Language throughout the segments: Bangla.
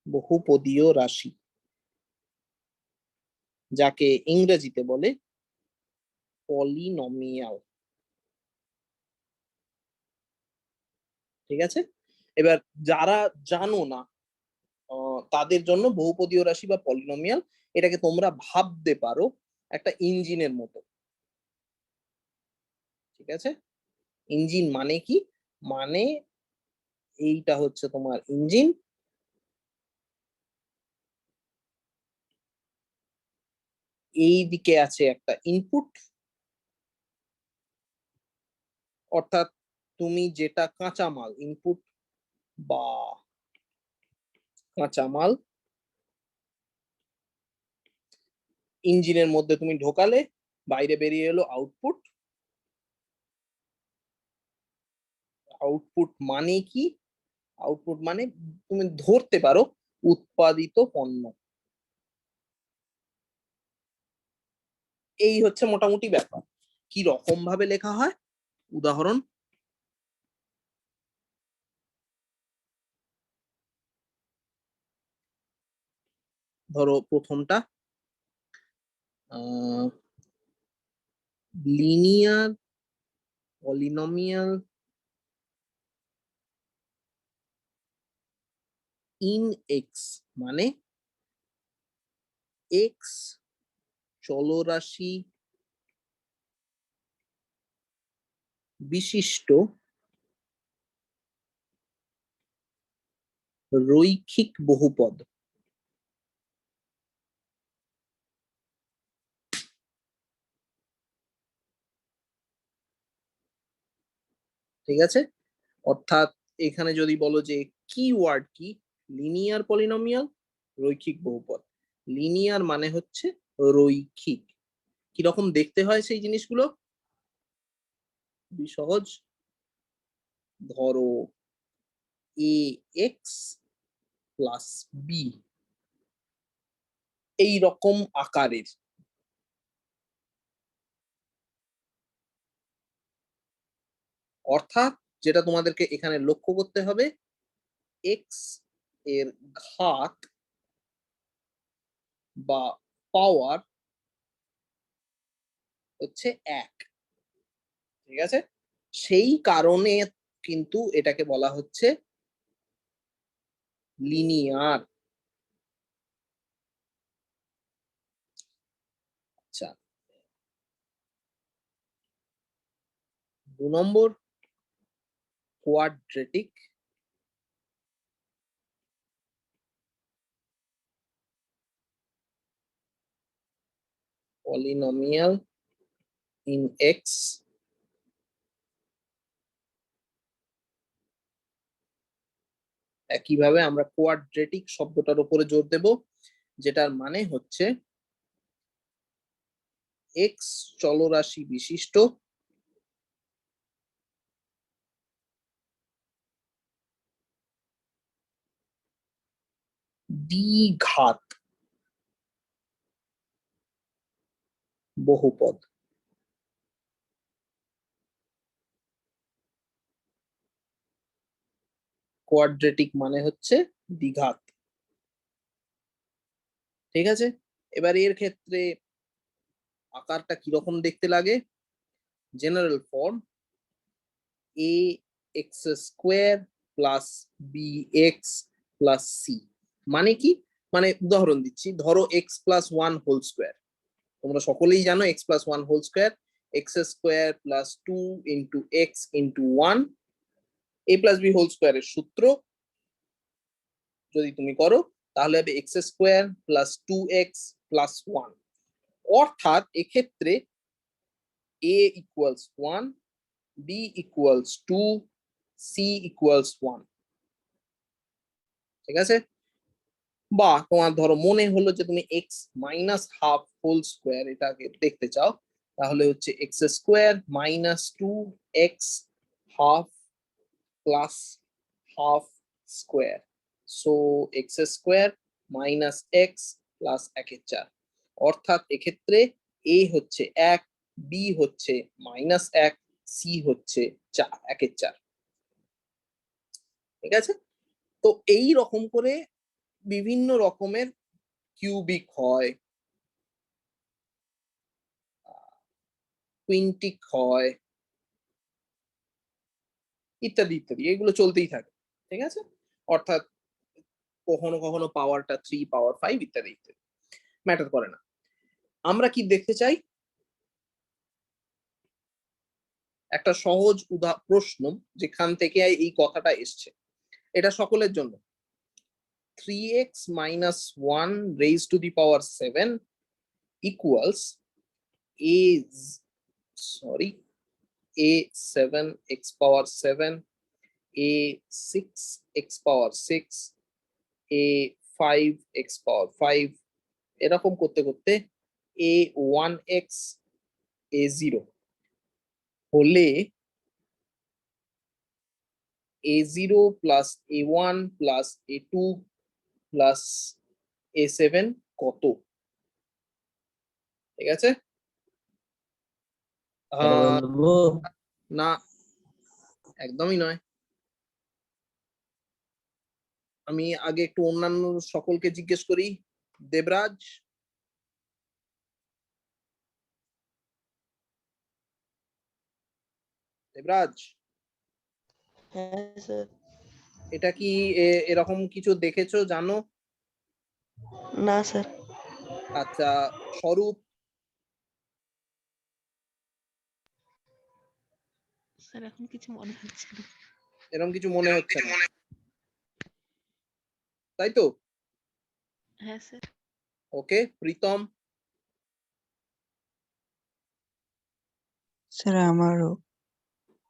বহুপদীয় রাশি, যাকে ইংরেজিতে বলে পলিনোমিয়াল। ঠিক আছে, এবার যারা জানো না তাদের জন্য বহুপদীয় রাশি বা পলিনোমিয়াল, এটাকে তোমরা ভাবতে পারো একটা ইঞ্জিনের মতো। ঠিক আছে, ইঞ্জিন মানে কি? মানে এইটা হচ্ছে তোমার ইঞ্জিন, এই দিকে আছে একটা ইনপুট, অর্থাৎ তুমি যেটা কাঁচামাল, ইনপুট বা কাঁচামাল ইঞ্জিনের মধ্যে তুমি ঢোকালে, বাইরে বেরিয়ে এলো আউটপুট। আউটপুট মানে কি? আউটপুট মানে তুমি ধরতে পারো উৎপাদিত পণ্য। এই হচ্ছে মোটামুটি ব্যাপার। কি রকম ভাবে লেখা হয়? উদাহরণ, ধরো প্রথমটা লিনিয়ার পলিনোমিয়াল ইন এক্স, মানে এক্স চলরাশি বিশিষ্ট রৈখিক বহুপদ। ঠিক আছে, অর্থাৎ এখানে যদি বলো যে কি ওয়ার্ড কি, লিনিয়ার পলিনোমিয়াল, রৈখিক বহুপদ। লিনিয়ার মানে হচ্ছে রৈখিক। কিরকম দেখতে হয় সেই জিনিসগুলো? খুবই সহজ। ধরো এ এক্স প্লাস বি, এই রকম আকারের। অর্থাৎ যেটা তোমাদেরকে এখানে লক্ষ্য করতে হবে, এক্স এর ঘাত বা পাওয়ার হচ্ছে 1। ঠিক আছে, সেই কারণে কিন্তু এটাকে বলা হচ্ছে লিনিয়ার। আচ্ছা, 2 নম্বর কোয়াড্রেটিক পলিনোমিয়াল ইন এক্স। একইভাবে আমরা কোয়াড্রেটিক শব্দটার উপরে জোর দেব, যেটার মানে হচ্ছে এক্স চলরাশি বিশিষ্ট দ্বিঘাত বহুপদ। কোয়াড্রেটিক মানে হচ্ছে দ্বিঘাত। ঠিক আছে, এবার এর ক্ষেত্রে আকারটা কিরকম দেখতে লাগে? General form A X square plus B X plus C. মানে কি? মানে উদাহরণ দিচ্ছি, ধরো এক্স প্লাস 1 হোল স্কোয়ার। তোমরা সকলেই জানো x plus 1 whole square, x square plus 2 × x × 1 a plus b whole স্কোয়ারের সূত্র যদি তুমি করো, তাহলে হবে x square plus 2x plus 1। অর্থাৎ এক্ষেত্রে a equals 1, b equals 2, c equals 1। ঠিক আছে, বা তোমার ধরো মনে হলো যে তুমি x minus half whole square এটাকে দেখতে চাও, তাহলে হচ্ছে x square minus 2x half plus half square, so x square minus x plus 1/4। অর্থাৎ এক্ষেত্রে এ হচ্ছে 1, বি হচ্ছে -1, সি হচ্ছে 1/4। ঠিক আছে, তো এই রকম করে বিভিন্ন রকমের কিউবিক হয়, কুইন্টিক হয়, ইত্যাদি ইত্যাদি, এগুলো চলতেই থাকে। ঠিক আছে, অর্থাৎ কখনো কখনো পাওয়ারটা 3, পাওয়ার 5, ইত্যাদি ইত্যাদি, ম্যাটার করে না। আমরা কি দেখতে চাই? একটা সহজ প্রশ্ন যেখান থেকে এই কথাটা এসছে, এটা সকলের জন্য। 3x minus 1 raised to the power 7 equals a, sorry, a 7x power 7, a 6x power 6, a 5x power 5, এরকম করতে করতে a 1x a 0 হলে a 0 plus a 1 plus a 2 plus a 7 কত? ঠিক আছে, স্যার বলবো? না, একদমই নয়। আমি আগে একটু অন্যান্য সকলকে জিজ্ঞেস করি। দেবরাজ, দেবরাজ, হ্যাঁ স্যার। এটা কি এরকম কিছু দেখেছো, জানো? না স্যার। আচ্ছা, স্বরূপ, স্যার এখন কিছু মনে হচ্ছে না। এরকম কিছু মনে হচ্ছে না, তাই তো? হ্যাঁ স্যার। ওকে, প্রীতম, স্যার আমারও।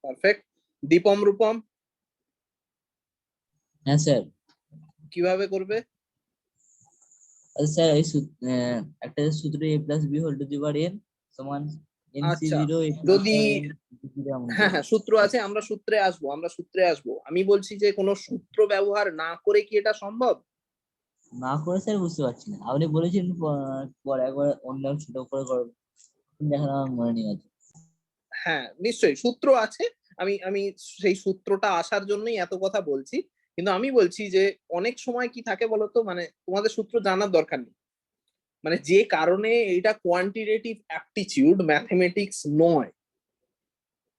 পারফেক্ট। দীপম, রূপম, হ্যাঁ স্যার। কিভাবে করবে? আচ্ছা স্যার, এই একটা সূত্র a plus b whole to the power n সমান এনসি আচ্ছা, জিরো যদি হ্যাঁ হ্যাঁ সূত্র আছে, আমরা সূত্রে আসবো, আমি বলছি যে কোনো সূত্র ব্যবহার না করে কি এটা সম্ভব? না করে স্যার বুঝতে পারছি না, আপনি বলেছেন পরে একবার অন্য ছোট করে করো, দেখেন আমার মনে নেই আছে। হ্যাঁ নিশ্চয়ই সূত্র আছে, আমি আমি সেই সূত্রটা আসার জন্যই এত কথা বলছি। কিন্তু আমি বলছি যে অনেক সময় কি থাকে বলতো, মানে তোমাদের সূত্র জানার দরকার নেই, মানে যে কারণে এটা কোয়ান্টিটেটিভ অ্যাপটিটিউড ম্যাথমেটিক্স নয়।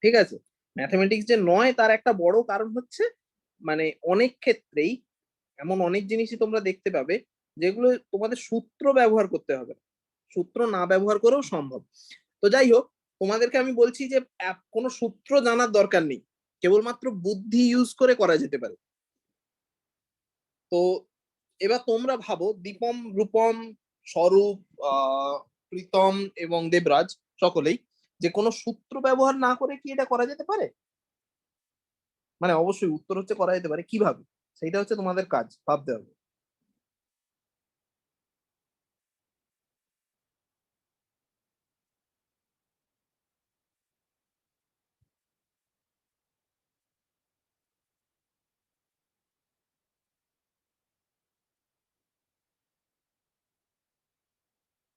ঠিক আছে, ম্যাথমেটিক্স যে নয় তার একটা বড় কারণ হচ্ছে, মানে অনেক ক্ষেত্রেই এমন অনেক জিনিসই তোমরা দেখতে পাবে যেগুলো তোমাদের সূত্র ব্যবহার করতে হবে, সূত্র না ব্যবহার করেও সম্ভব। তো যাই হোক, তোমাদেরকে আমি বলছি যে কোনো সূত্র জানার দরকার নেই, কেবলমাত্র বুদ্ধি ইউজ করে করা যেতে পারে। তো এবার তোমরা ভাবো, দীপম, রূপম, স্বরূপ, প্রীতম এবং দেবরাজ সকলেই, যে কোনো সূত্র ব্যবহার না করে কি এটা করা যেতে পারে? মানে অবশ্যই উত্তর হচ্ছে করা যেতে পারে, কিভাবে সেইটা হচ্ছে তোমাদের কাজ, ভাবতে হবে।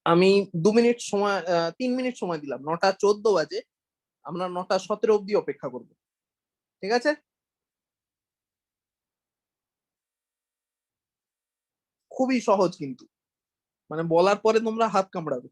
আমি 2 মিনিট সময়, 3 মিনিট সময় দিলাম, 9টা 14 বাজে, আমরা 9টা 17 অব্দি অপেক্ষা করবো। ঠিক আছে, খুবই সহজ কিন্তু, মানে বলার পরে তোমরা হাত কামড়াবে।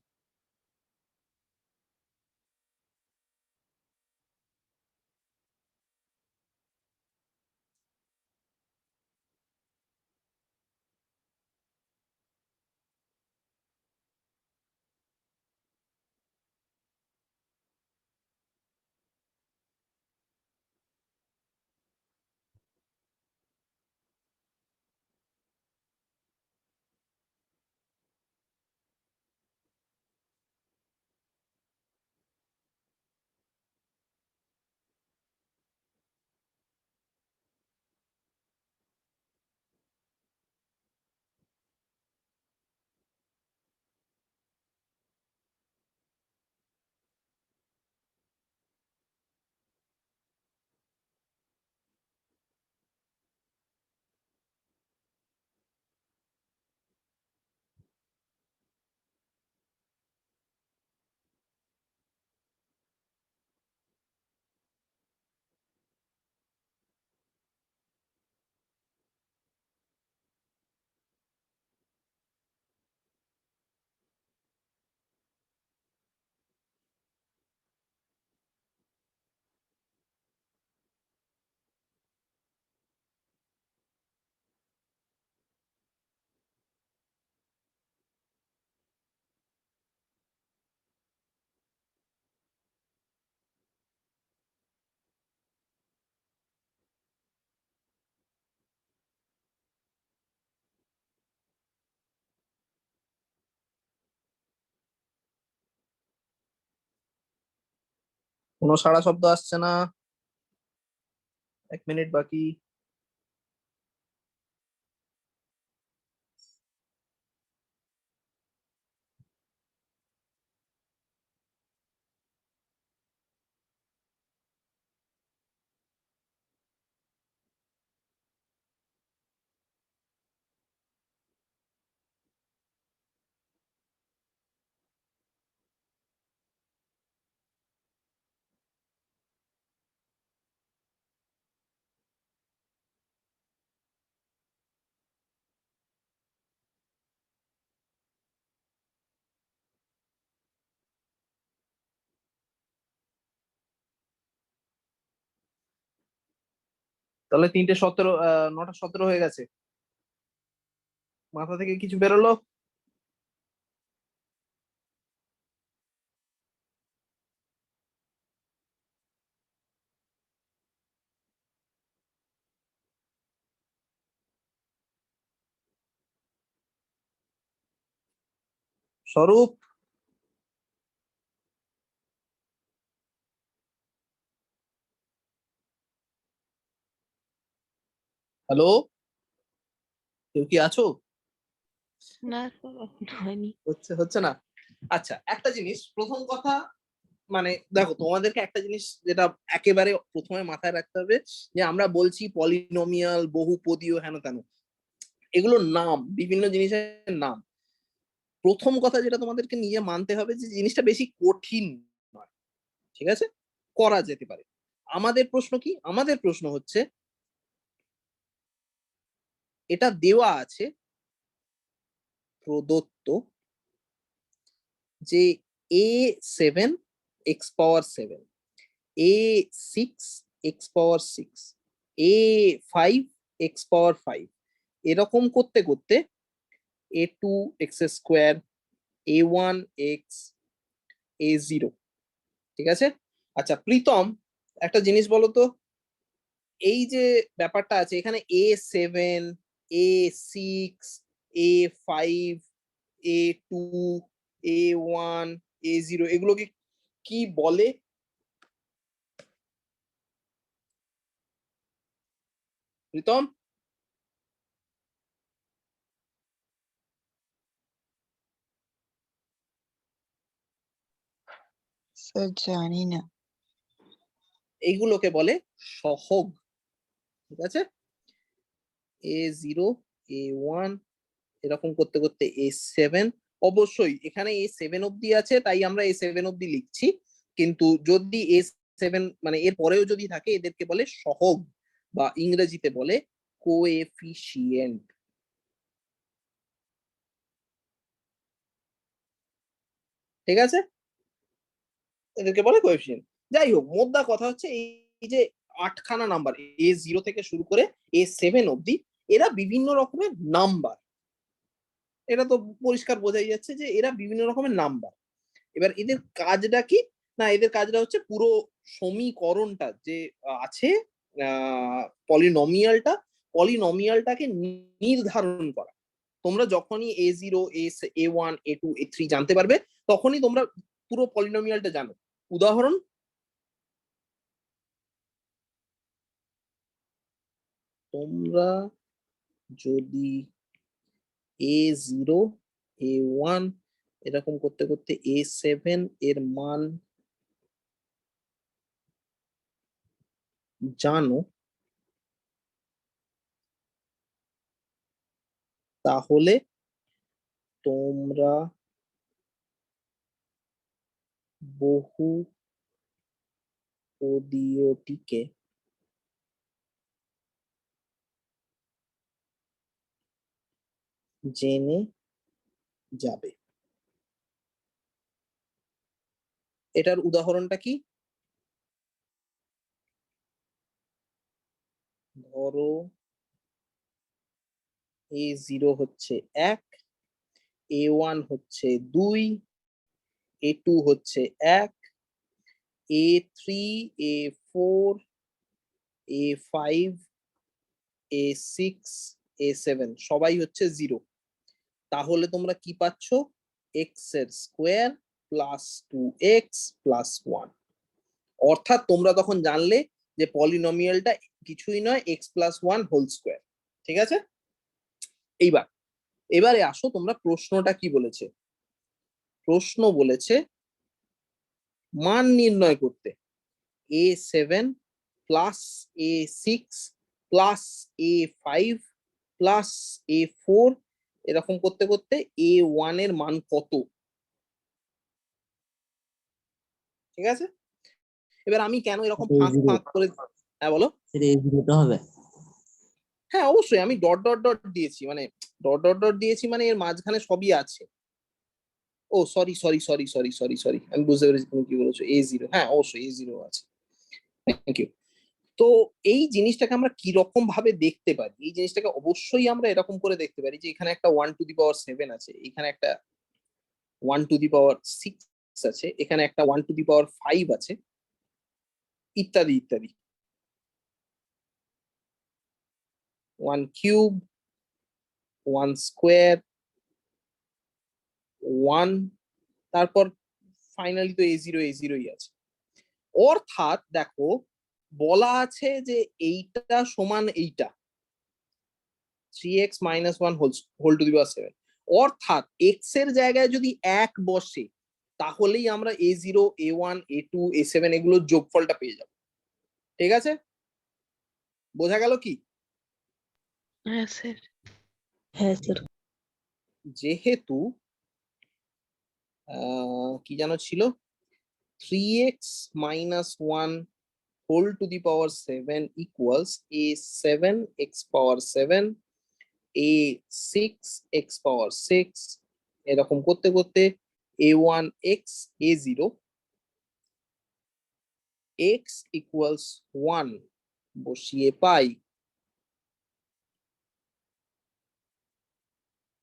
কোনো সাড়া শব্দ আসছে না, 1 মিনিট বাকি। তাহলে 3:17, 9:17 হয়ে গেছে। মাথা থেকে কিছু বেরোলো? স্বরূপ, হ্যালো, কেউ কি আছো? না স্যার এখন হয়নি। হচ্ছে হচ্ছে না। আচ্ছা, একটা জিনিস, প্রথম কথা, মানে দেখো তোমাদেরকে একটা জিনিস যেটা একেবারে প্রথমে মাথায় রাখতে হবে, যে আমরা বলছি পলিনোমিয়াল, বহুপদীয়, হেন তেন, এগুলোর নাম, বিভিন্ন জিনিসের নাম। প্রথম কথা যেটা তোমাদেরকে নিজে মানতে হবে, যে জিনিসটা বেশি কঠিন নয়, ঠিক আছে, করা যেতে পারে। আমাদের প্রশ্ন কি? আমাদের প্রশ্ন হচ্ছে, এটা দেওয়া আছে প্রদত্ত যে a7 x⁻7, a6 x⁻6, a5 x⁻5, এরকম করতে করতে a2 x², a1 x, a0, ঠিক আছে। আচ্ছা প্রীতম, একটা জিনিস বলো তো, এই যে ব্যাপারটা আছে এখানে, a7, a6, a5, a2, a1, a0, এগুলোকে কি বলে? প্রীতম, স্যার জানি না। এইগুলোকে বলে সহগ, ঠিক আছে। a0, a1, এরকম করতে করতে a7, অবশ্যই এখানে a7 অব্দি আছে তাই আমরা a7 অব্দি লিখছি, কিন্তু যদি a7 মানে এর পরেও যদি থাকে, এদেরকে বলে সহগ, বা ইংরেজিতে বলে কোএফিসিয়েন্ট, ঠিক আছে, এদেরকে বলে কোএফিসিয়েন্ট। যাই হোক, মোদ্দা কথা হচ্ছে, এই যে 8খানা নাম্বার, a0 থেকে শুরু করে a7 অব্দি, এরা বিভিন্ন রকমের নাম্বার। এটা তো পরিষ্কার বোঝাই যাচ্ছে যে এরা বিভিন্ন রকমের নাম্বার। এবার এদের কাজটা কি? না, এদের কাজটা হচ্ছে পুরো সমীকরণটা যে আছে, পলিনমিয়ালটা, পলিনমিয়ালটাকে নির্ধারণ করা। তোমরা যখনই a0, a1, a2, a3 জানতে পারবে, তখনই তোমরা পুরো পলিনমিয়ালটা জানো। উদাহরণ, তোমরা যদি a0, a1, এরকম করতে করতে a7 এর মান জানো, তাহলে তোমরা বহুপদীয়টিকে জেনে যাবে। এটার উদাহরণটা কি? ধরো a0 হচ্ছে 1, a1 হচ্ছে 2, a2 হচ্ছে 1, a3, a4, a5, a6, a7 সবাই হচ্ছে 0। তাহলে তোমরা কি পাচ্ছ? x এর স্কোয়ার প্লাস 2x প্লাস 1। অর্থাৎ তোমরা তখন জানলে যে পলিনোমিয়ালটা কিছুই নয় x+1 হোল স্কোয়ার। ঠিক আছে, এবারে আসো তোমরা প্রশ্নটা কি বলেছে। প্রশ্ন বলেছে মান নির্ণয় করতে a7 plus a6 plus a5 plus a4 এরকম করতে করতে a1 এর মান কত। ঠিক আছে, এবার আমি কেন এরকম ফাঁক ফাঁক করে, হ্যাঁ বলো। সেটা এই জিরোটা হবে। হ্যাঁ অবশ্যই, আমি ডট ডট ডট দিয়েছি, মানে ডট ডট ডট দিয়েছি মানে এর মাঝখানে সবই আছে। ও sorry sorry sorry sorry sorry sorry, আমি বুঝতে পেরেছি তুমি কি বলেছো, a0, হ্যাঁ অবশ্যই a0 আছে। Thank you. তো এই জিনিসটাকে আমরা কি রকম ভাবে দেখতে পারি, এই জিনিসটাকে অবশ্যই আমরা এরকম করে দেখতে পারি যে এখানে একটা 1⁻7 আছে, এখানে একটা 1⁻6 আছে, এখানে একটা 1⁻5 আছে, ইত্যাদি ইত্যাদি। 1³ 1² 1, তারপর ফাইনালি তো a0ই আছে। অর্থাৎ দেখো বলা আছে যে এইটা সমান এইটা 3x-1 whole to the power 7, অর্থাৎ x এর জায়গায় যদি 1 বসে তাহলেই আমরা a0 a1 a2 a7 এগুলোর যোগফলটা পেয়ে যাব। ঠিক আছে, বোঝা গেল কি? হ্যাঁ স্যার। হ্যাঁ স্যার। যেহেতু কি যেন ছিল, 3x-1 whole to the power 7 equals a7x⁻7 a6x⁻6, এরকম করতে করতে a1x a0 x ইকুয়ালস 1 বসিয়ে পাই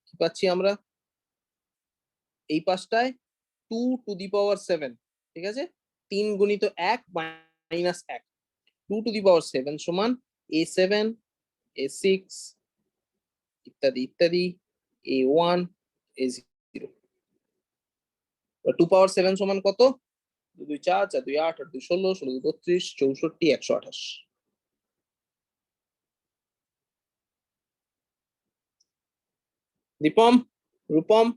কি পাচ্ছি আমরা, এই পাশটায় 2⁻7, ঠিক আছে, 3 গুণিত 1 মাইনাস 1, 2⁻7 সমান a7 a6 ইত্যাদি ইত্যাদি a1 a0। 2⁻7 সমান কত, 2 2 4 4 2 8 8 2 16 16 2 32 64 128। দীপম, রূপম,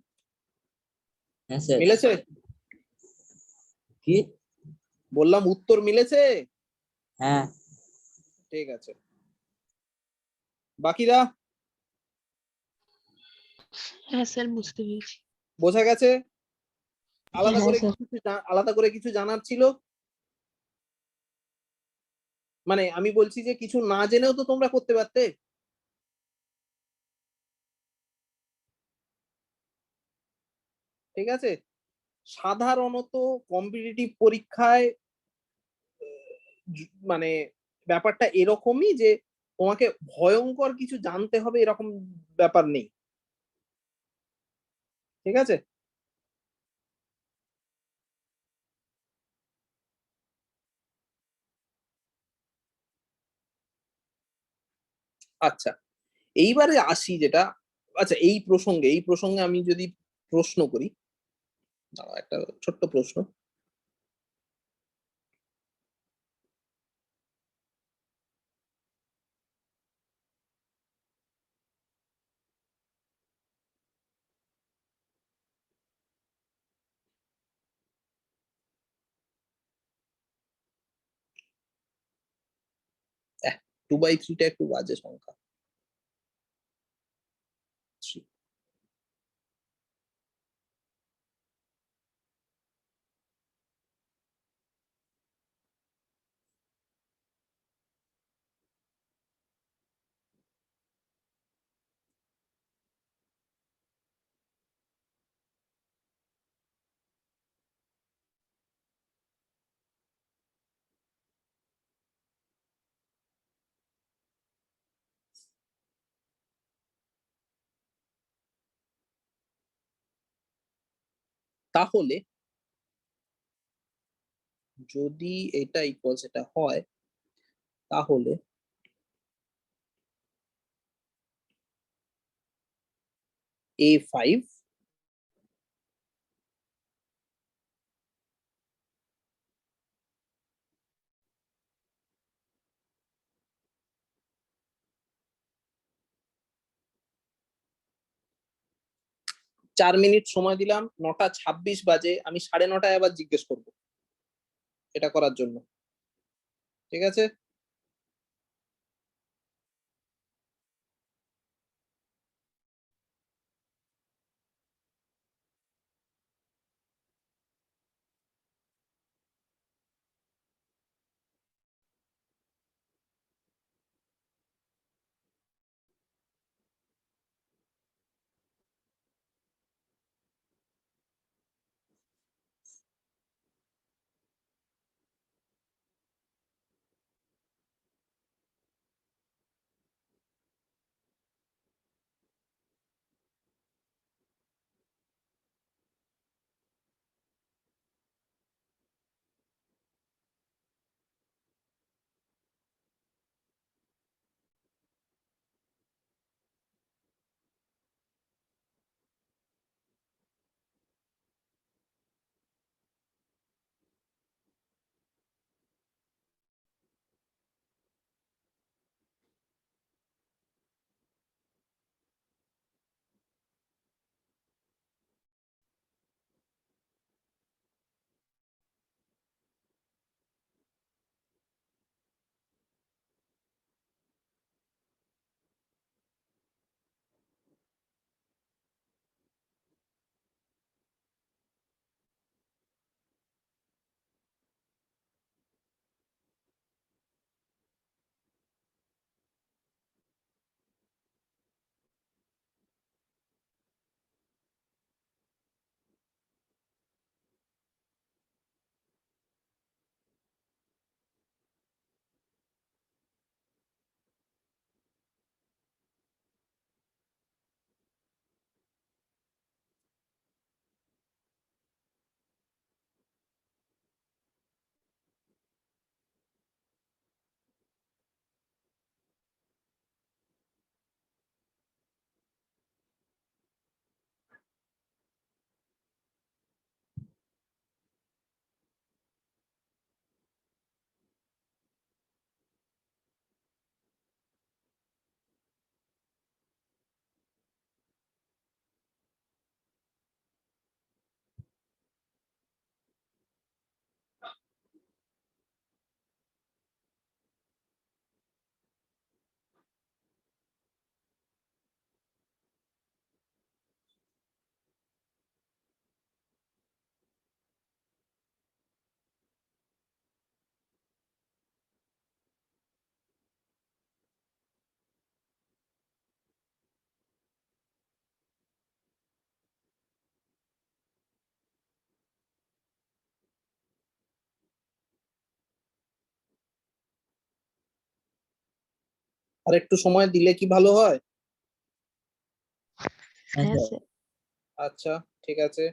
হ্যাঁ স্যার। মিলেছে? কি? বললাম উত্তর মিলেছে। হ্যাঁ। ঠিক আছে, বাকিরা হ্যাঁ স্যার, বুঝতে পেরেছি। বোঝা গেছে? আলাদা হ্যাঁ করে স্যার। আলাদা করে কিছু জানার ছিল? মানে আমি বলছি যে কিছু না জেনেও তো তোমরা করতে পারতে। ঠিক আছে, সাধারণত কম্পিটিটিভ পরীক্ষায় মানে ব্যাপারটা এরকমই যে তোমাকে ভয়ঙ্কর কিছু জানতে হবে এরকম ব্যাপার নেই। ঠিক আছে, আচ্ছা এইবারে আসি যেটা, আচ্ছা এই প্রসঙ্গে আমি যদি প্রশ্ন করি, দাঁড়াও, একটা ছোট্ট প্রশ্ন। আহ, 2/3টা একটু বাজে সংখ্যা। 3, তাহলে যদি এটা ইকুয়ালস এটা হয় তাহলে a5 4 মিনিট সময় দিলাম, 9টা 26 বাজে, আমি 9:30 আবার জিজ্ঞেস করব এটা করার জন্য। ঠিক আছে? আর একটু সময় দিলে কি ভালো হয়? হ্যাঁ হ্যাঁ স্যার। স্যার। আচ্ছা, ঠিক আছে।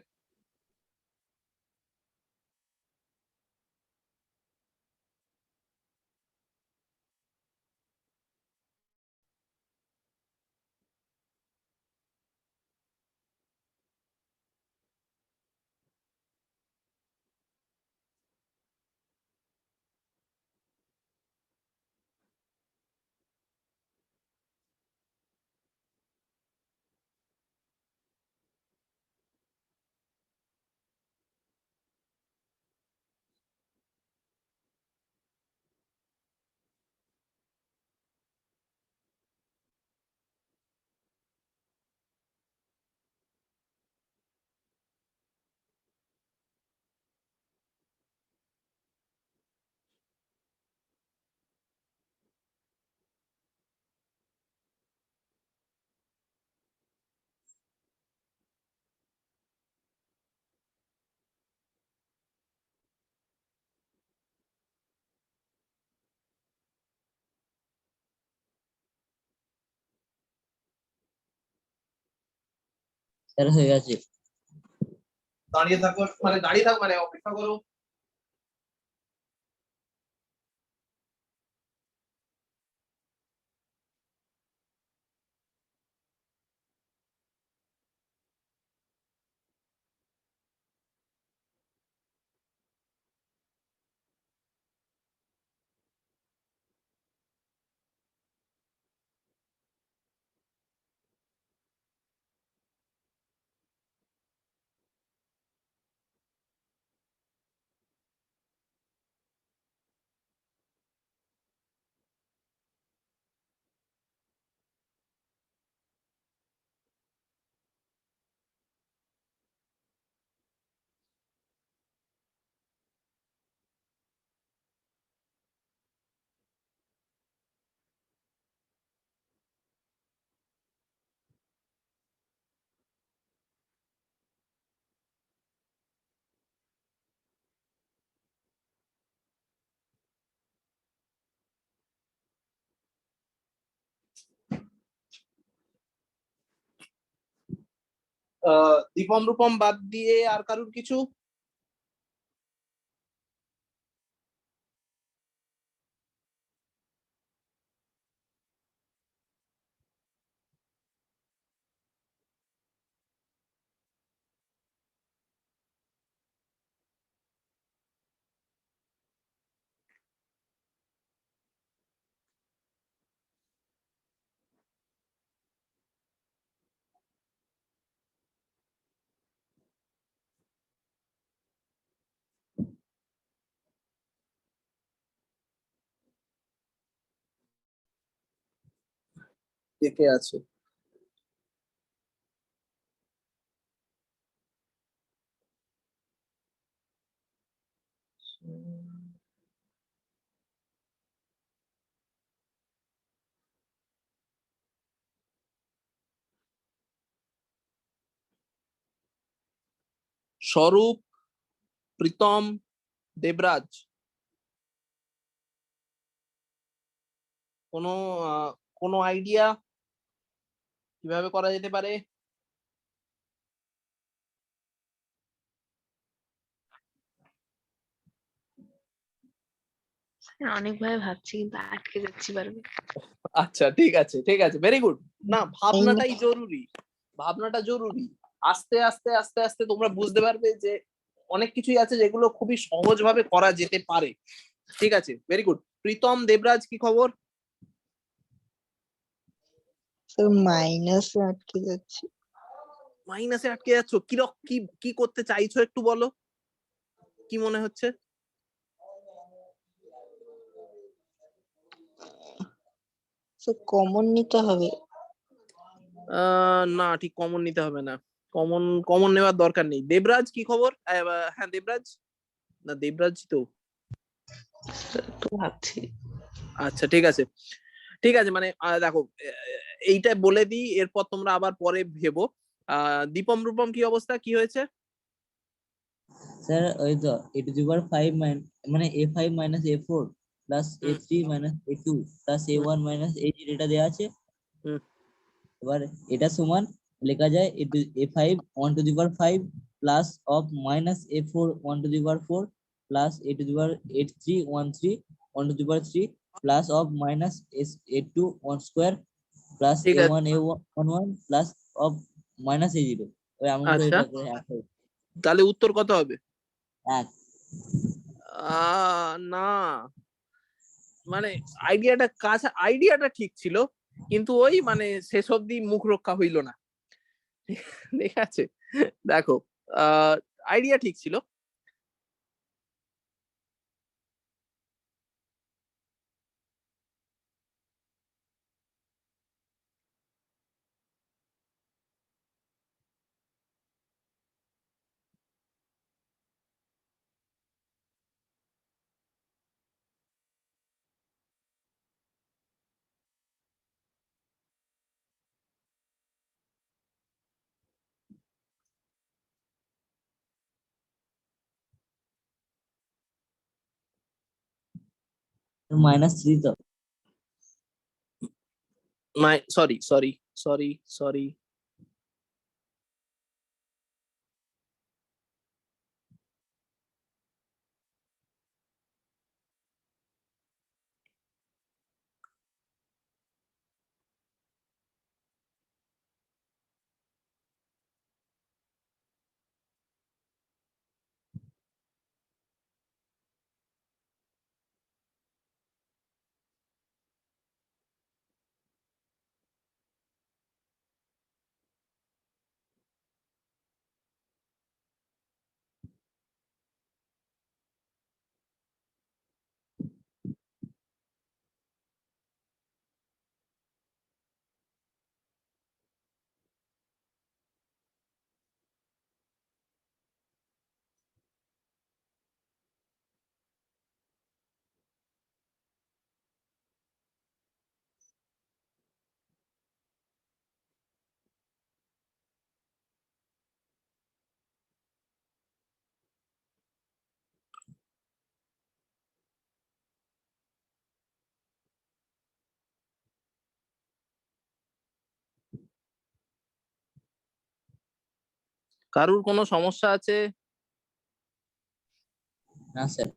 স্যার হয়ে গেছে। দাঁড়িয়ে থাকো, মানে দাঁড়িয়ে থাকো মানে অপেক্ষা করো। দীপম রূপম বাদ দিয়ে আর কারুর কিছু? কে কে আছে? স্বরূপ, প্রীতম, দেবরাজ। কোনো কোনো আইডিয়া কিভাবে করা যেতে পারে? অনেকভাবে ভাবছি কিন্তু আটকে যাচ্ছি বারবার। আচ্ছা ঠিক আছে ঠিক আছে, ভেরি গুড। না, ভাবনাটাই জরুরি, ভাবনাটা জরুরি। আস্তে আস্তে আস্তে আস্তে তোমরা বুঝতে পারবে যে অনেক কিছুই আছে যেগুলো খুবই সহজভাবে করা যেতে পারে। ঠিক আছে, ভেরি গুড। প্রীতম, দেবরাজ, কি খবর? স্যার মাইনাসে আটকে যাচ্ছে। মাইনাসে আটকে যাচ্ছ? কি কি করতে চাইছো একটু বলো, কি মনে হচ্ছে? স্যার কমন নিতে হবে। না, ঠিক কমন নিতে হবে না, কমন কমন নেওয়ার দরকার নেই। দেবরাজ, কি খবর? হ্যাঁ দেবরাজ, না দেবরাজ তো। তো ভাবছি। আচ্ছা ঠিক আছে ঠিক আছে, মানে দেখো, এইটা বলে দিই, এরপর তোমরা আবার পরে ভেবো। দীপম রূপম কি অবস্থা, কি হয়েছে? স্যার ওই তো a⁵ মানে a5 মাইনাস a4 প্লাস হুম a3 মাইনাস a2 প্লাস হুম a1 মাইনাস a0 এটা দেওয়া আছে। হুম। এবার এটা সমান লেখা যায় a5 1 to the power 5 plus of minus a4 1 to the power 4 plus a3 1 3 plus of minus a2 1 square plus ঠিক আছে, a1 a1 plus of minus a0। ওই এমন করে আচ্ছা এটা করে তাহলে উত্তর কত হবে? এক। না, মানে আইডিয়াটা ঠিক ছিল, কিন্তু ওই মানে শেষ অব্দি মুখ রক্ষা হইল না। ঠিক আছে, দেখো, আইডিয়া ঠিক ছিল। -3 তো। Sorry sorry sorry sorry. কারুর কোনো সমস্যা আছে? না স্যার।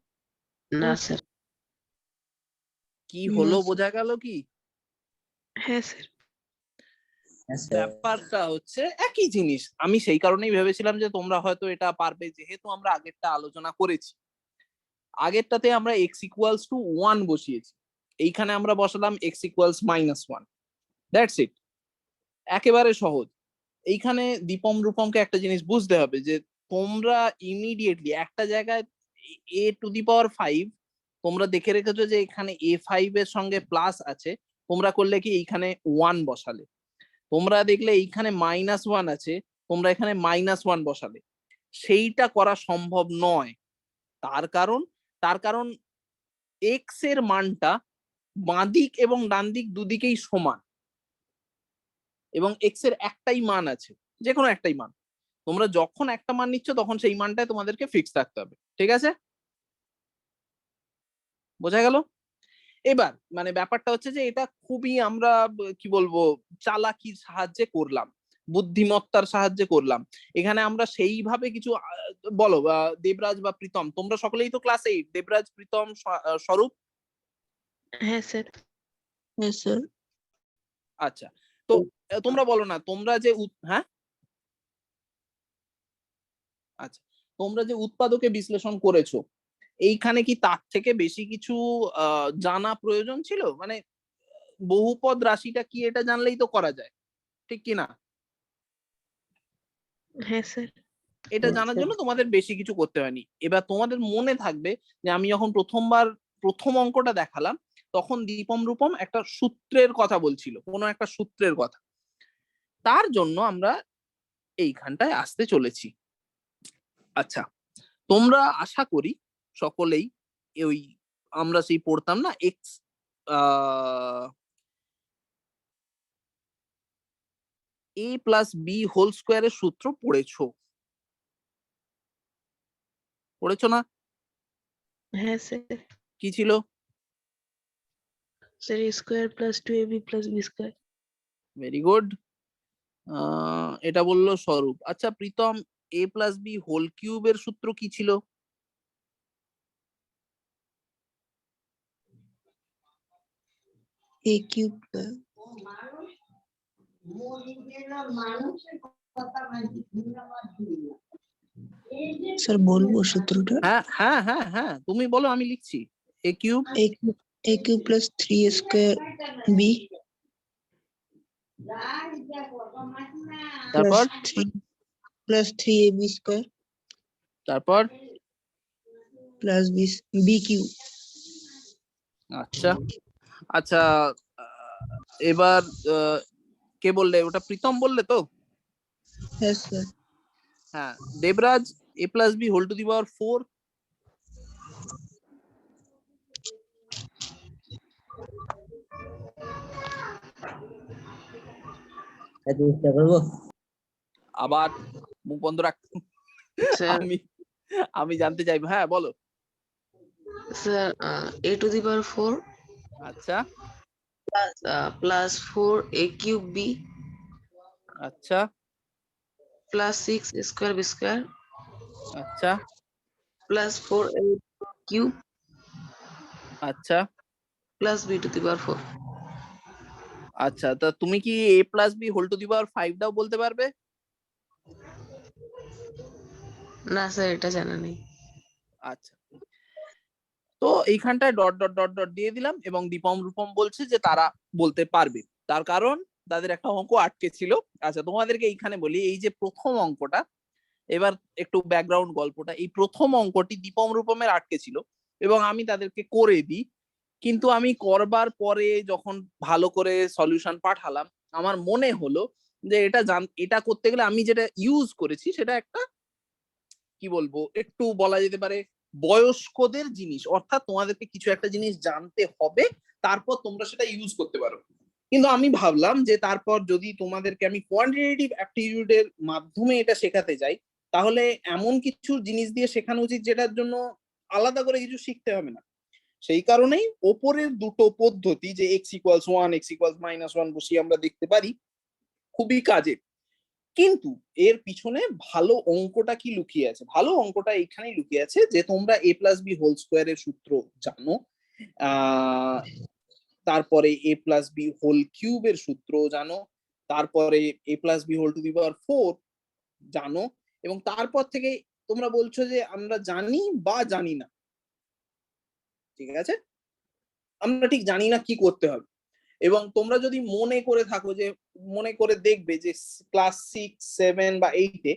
না স্যার। কি হলো না, স্যার। বোঝা গেল কি? হ্যাঁ স্যার। হ্যাঁ স্যার। ব্যাপারটা হচ্ছে একই জিনিস। আমি সেই কারণেই ভেবেছিলাম যে তোমরা হয়তো এটা পারবে, যেহেতু আমরা আগেরটা আলোচনা করেছি। আগেরটাতে আমরা এক্স ইকুয়ালস টু 1 বসিয়েছি, এইখানে আমরা বসালাম এক্স ইকুয়ালস -1। দ্যাটস ইট, একেবারে সহজ। এইখানে দীপম রূপমকে একটা জিনিস বুঝতে হবে যে তোমরা ইমিডিয়েটলি একটা জায়গায় a⁵ তোমরা দেখে রেখেছো যে এখানে a5 এর সঙ্গে প্লাস আছে, তোমরা করলে কি এইখানে 1 বসালে। তোমরা দেখলে এইখানে -1 আছে, তোমরা এখানে -1 বসালে। সেইটা করা সম্ভব নয়। তার কারণ এক্স এর মানটা বাঁদিক এবং ডান দিক দুদিকেই সমান, এবং এক্স এর একটাই মান আছে, যে কোনো একটাই মান। তোমরা যখন একটা মান নিচ্ছ তখন সেই মানটাই তোমাদেরকে ফিক্স রাখতে হবে, ঠিক আছে? বোঝা গেল? এবার মানে ব্যাপারটা হচ্ছে যে এটা খুবই আমরা কি বলবো চালাকির সাহায্যে করলাম, বুদ্ধিমত্তার সাহায্যে করলাম। এখানে আমরা সেইভাবে কিছু বলো দেবরাজ বা প্রীতম, তোমরা সকলেই তো ক্লাস 8, দেবরাজ, প্রীতম, স্বরূপ। হ্যাঁ স্যার। হ্যাঁ স্যার। আচ্ছা, তো তোমরা বলো না, তোমরা যে হ্যাঁ আচ্ছা, তোমরা যে উৎপাদকে বিশ্লেষণ করেছো, এইখানে কি তার থেকে বেশি কিছু জানা প্রয়োজন ছিল? মানে বহুপদ রাশিটা কি এটা জানলেই তো করা যায়, ঠিক কি না? হ্যাঁ স্যার। এটা জানার জন্য তোমাদের বেশি কিছু করতে হয়নি। এবার তোমাদের মনে থাকবে যে আমি যখন প্রথম অঙ্কটা দেখালাম, তখন দীপম রূপম একটা সূত্রের কথা বলছিল, কোনো একটা সূত্রের কথা। তার জন্য আমরা এইখানটায় আসতে চলেছি। আচ্ছা, তোমরা আশা করি সকলেই ওই আমরা সেই পড়তাম না এক্স a+b² এর সূত্র পড়েছো না? হ্যাঁ স্যার। কি ছিল? Sir a² + 2ab + b²। Very good. এটা বললো স্বরূপ। আচ্ছা প্রীতম, a+b³ এর সূত্র কি ছিল? a³ স্যার বলবো সূত্রটা? হ্যাঁ হ্যাঁ হ্যাঁ হ্যাঁ, তুমি বলো, আমি লিখছি। a³ a³ + 3a² b তারপর + 3ab² তারপর + bq। আচ্ছা আচ্ছা, এবার কে বললে? ওটা প্রীতম বললে তো? হ্যাঁ স্যার। হ্যাঁ, দেবরাজ, a+b⁴ চেষ্টা করবো। আবার মুখ বন্ধ রাখ। স্যার আমি আমি জানতে চাইবো, হ্যাঁ বলো। স্যার a⁴ আচ্ছা + 4a³ আচ্ছা + 6a²b² আচ্ছা + 4a³ আচ্ছা + b⁴। আচ্ছা, তা তুমি কি a+b⁵ টাও বলতে পারবে? না স্যার, এটা জানা নেই। আচ্ছা, তো এইখানটায় ডট ডট ডট ডট দিয়ে দিলাম, এবং দীপম রূপম বলছে যে তারা বলতে পারবে, তার কারণ তাদের একটা অঙ্ক আটকে ছিল। আচ্ছা, তোমাদেরকে এইখানে বলি, এই যে প্রথম অঙ্কটা, এবার একটু ব্যাকগ্রাউন্ড গল্পটা। এই প্রথম অঙ্কটি দীপম রূপমের আটকে ছিল, এবং আমি তাদেরকে করে দিই। কিন্তু আমি করবার পরে যখন ভালো করে সলিউশন পাঠালাম, আমার মনে হলো যে এটা করতে গেলে আমি যেটা ইউজ করেছি সেটা একটা কি বলবো, একটু বলা যেতে পারে বয়স্কদের জিনিস। অর্থাৎ তোমাদেরকে কিছু একটা জিনিস জানতে হবে, তারপর তোমরা সেটা ইউজ করতে পারো। কিন্তু আমি ভাবলাম যে তারপর যদি তোমাদেরকে আমি কোয়ান্টিটেটিভ অ্যাপটিটিউডের মাধ্যমে এটা শেখাতে যাই, তাহলে এমন কিছু জিনিস দিয়ে শেখানো উচিত যেটার জন্য আলাদা করে কিছু শিখতে হবে না। সেই কারণেই ওপরের দুটো পদ্ধতি, যে x = 1, x = -1 বসিয়ে আমরা দেখতে পারি, খুবই কাজে। কিন্তু এর পিছনে ভালো অঙ্কটা কি লুকিয়ে আছে? ভালো অঙ্কটা এইখানেই লুকিয়ে আছে যে তোমরা a প্লাস বি হোল স্কোয়ারের সূত্র জানো, তারপরে a প্লাস বি হোল কিউবের সূত্র জানো, তারপরে a plus b whole to the power 4 জানো, এবং তারপর থেকে তোমরা বলছো যে আমরা জানি বা জানি না। ঠিক আছে, আমরা ঠিক জানি না কি করতে হবে। এবং তোমরা যদি মনে করে থাকো, যে মনে করে দেখবে যে ক্লাস 6, 7 বা 8-এ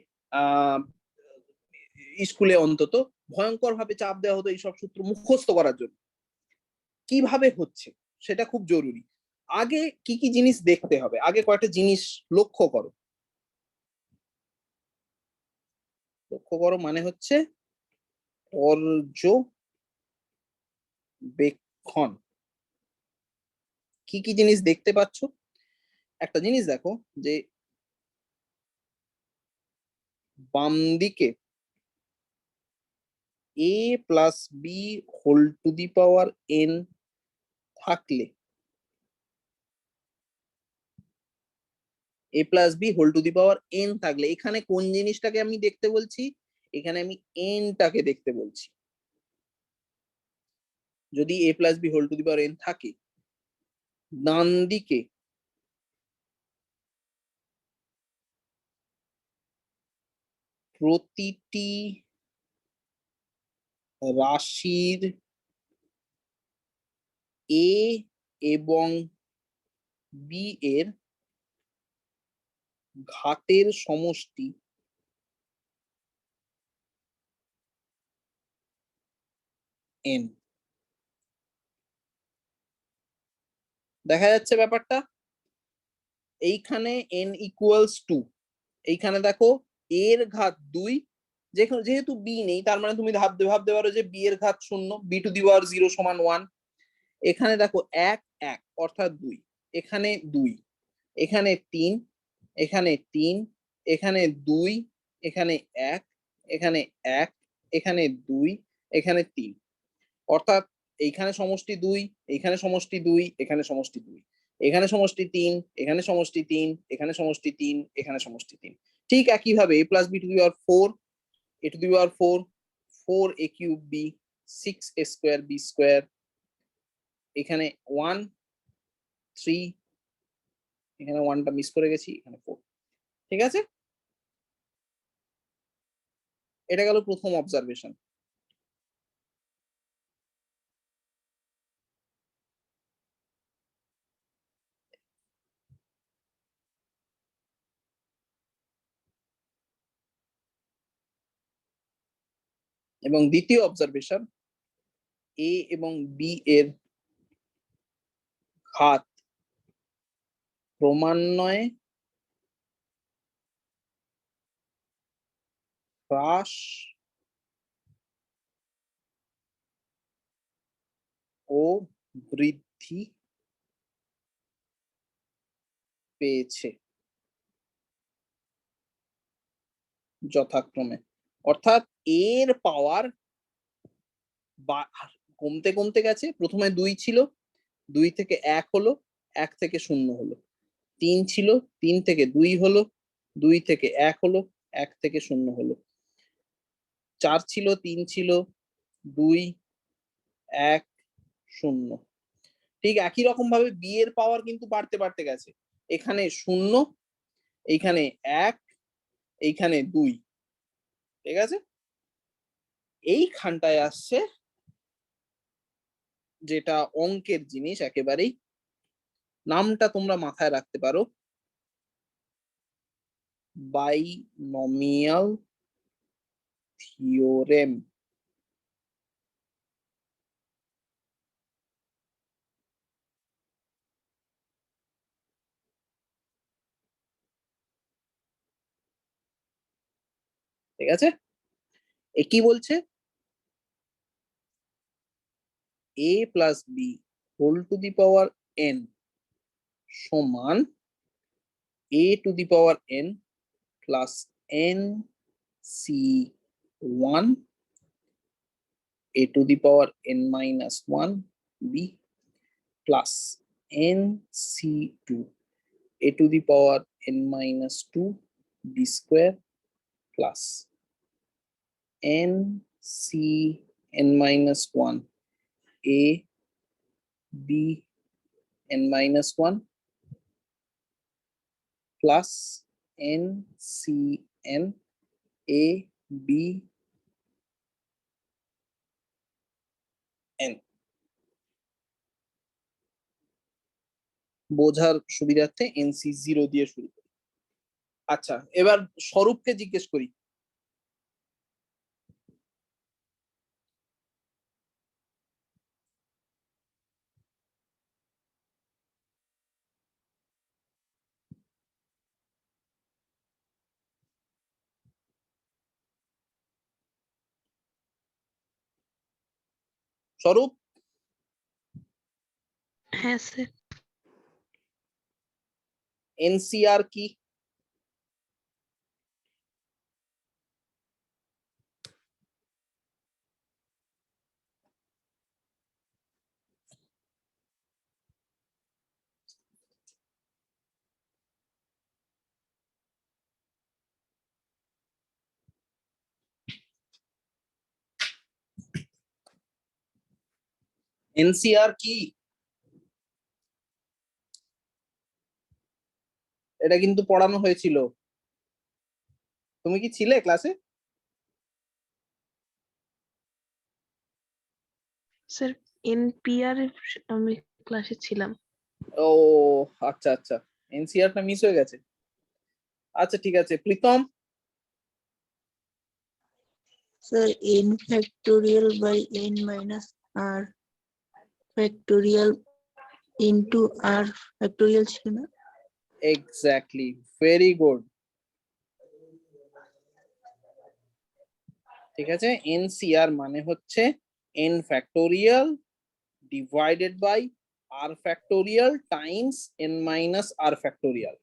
স্কুলে অন্তত ভয়ঙ্কর ভাবে চাপ দেওয়া হতো এইসব সূত্র মুখস্থ করার জন্য। কিভাবে হচ্ছে সেটা খুব জরুরি। আগে কি কি জিনিস দেখতে হবে, আগে কয়েকটা জিনিস লক্ষ্য করো। লক্ষ্য করো মানে হচ্ছে পর্যবেক্ষণ। কি কি জিনিস দেখতে পাচ্ছ? একটা জিনিস দেখো যে বাম দিকে a plus b whole to the power n থাকলে, a plus b whole to the power n থাকলে এখানে কোন জিনিসটাকে আমি দেখতে বলছি? এখানে আমি n টাকে দেখতে বলছি। যদি a plus b whole to the power n থাকে, ডান দিকে প্রতিটি রাশির a এবং b এর ঘাতের সমষ্টি n। দেখা যাচ্ছে ব্যাপারটা? এইখানে n ইকুয়ালস টু, এইখানে দেখো এর ঘাত 2, যেহেতু বি নেই তার মানে তুমি ভাবতে পারো যে বি এর ঘাত 0, বি টু দি পাওয়ার 0 সমান 1। এখানে দেখো 1 1 অর্থাৎ 2, এখানে 2, এখানে 3, এখানে 3, এখানে 2, এখানে 1, এখানে 1, এখানে 2, এখানে 3, অর্থাৎ এইখানে সমষ্টি 2, এইখানে সমষ্টি 2, এখানে সমষ্টি 2, এখানে সমষ্টি 3, এখানে সমষ্টি 3, এখানে সমষ্টি 3, এখানে সমষ্টি 3। ঠিক একইভাবে a plus b to the power 4, a to the power 4, 4a cube b, 6a square b square, এখানে 1 3, এখানে 1টা মিস করে গেছি, এখানে 4। ঠিক আছে, এটা গেল প্রথম অবজারভেশন। এবং দ্বিতীয় অবজারভেশন, এ এবং বি এর ঘাত ক্রমান্বয়ে হ্রাস ও বৃদ্ধি পেয়েছে যথাক্রমে। অর্থাৎ এর পাওয়ার কমতে কমতে গেছে। প্রথমে 2 ছিল, 2 থেকে 1 হলো, 1 থেকে 0 হলো। 3 ছিল, 3 থেকে 2 হলো, 2 থেকে 1 হলো, 1 থেকে 0 হলো। 4 ছিল, 3 ছিল, 2 1 0। ঠিক একই রকম ভাবে বি এর পাওয়ার কিন্তু বাড়তে বাড়তে গেছে। এখানে 0, এইখানে 1, এইখানে 2। ঠিক আছে, এইখানটায় আসছে যেটা অঙ্কের জিনিস একেবারেই, নামটা তোমরা মাথায় রাখতে পারো, বাইনমিয়াল থিওরেম। ঠিক আছে, এ কি বলছে? a plus b whole to the power n সমান a to the power n plus n c1 a to the power n minus 1 b plus n c2 a to the power n minus 2 b square plus n c n minus 1 a b n minus 1 plus n c n a b n বোঝার সুবিধার্থে nc0 দিয়ে শুরু করি। আচ্ছা, এবার স্বরূপকে জিজ্ঞেস করি। স্বরূপ, হ্যাঁ স্যার। এনসিআর কি? এনসিআর কি? এটা কিন্তু পড়ানো হয়েছিল, তুমি কি ছিলে ক্লাসে? স্যার এনপিআর আমি ক্লাসে ছিলাম। ও আচ্ছা আচ্ছা, এনসিআরটা মিস হয়ে গেছে। আচ্ছা ঠিক আছে, Pritam. Sir, n factorial by n minus r factorial into r factorial ছিল না? Exactly, very good. ঠিক আছে, এনসিআর মানে হচ্ছে n factorial divided by r factorial times n minus r factorial.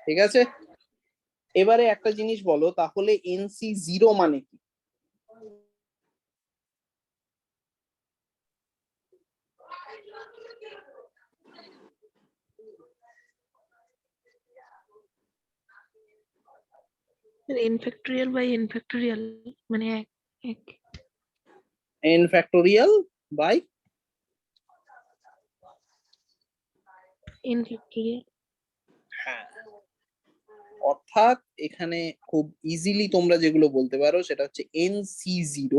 ঠিক আছে, এবারে একটা জিনিস বলো, তাহলে nc0 মানে কি? N factorial by n factorial মানে এক এক n factorial by n factorial. হ্যাঁ, অর্থাৎ এখানে খুব ইজিলি তোমরা যেগুলো বলতে পারো সেটা হচ্ছে nc0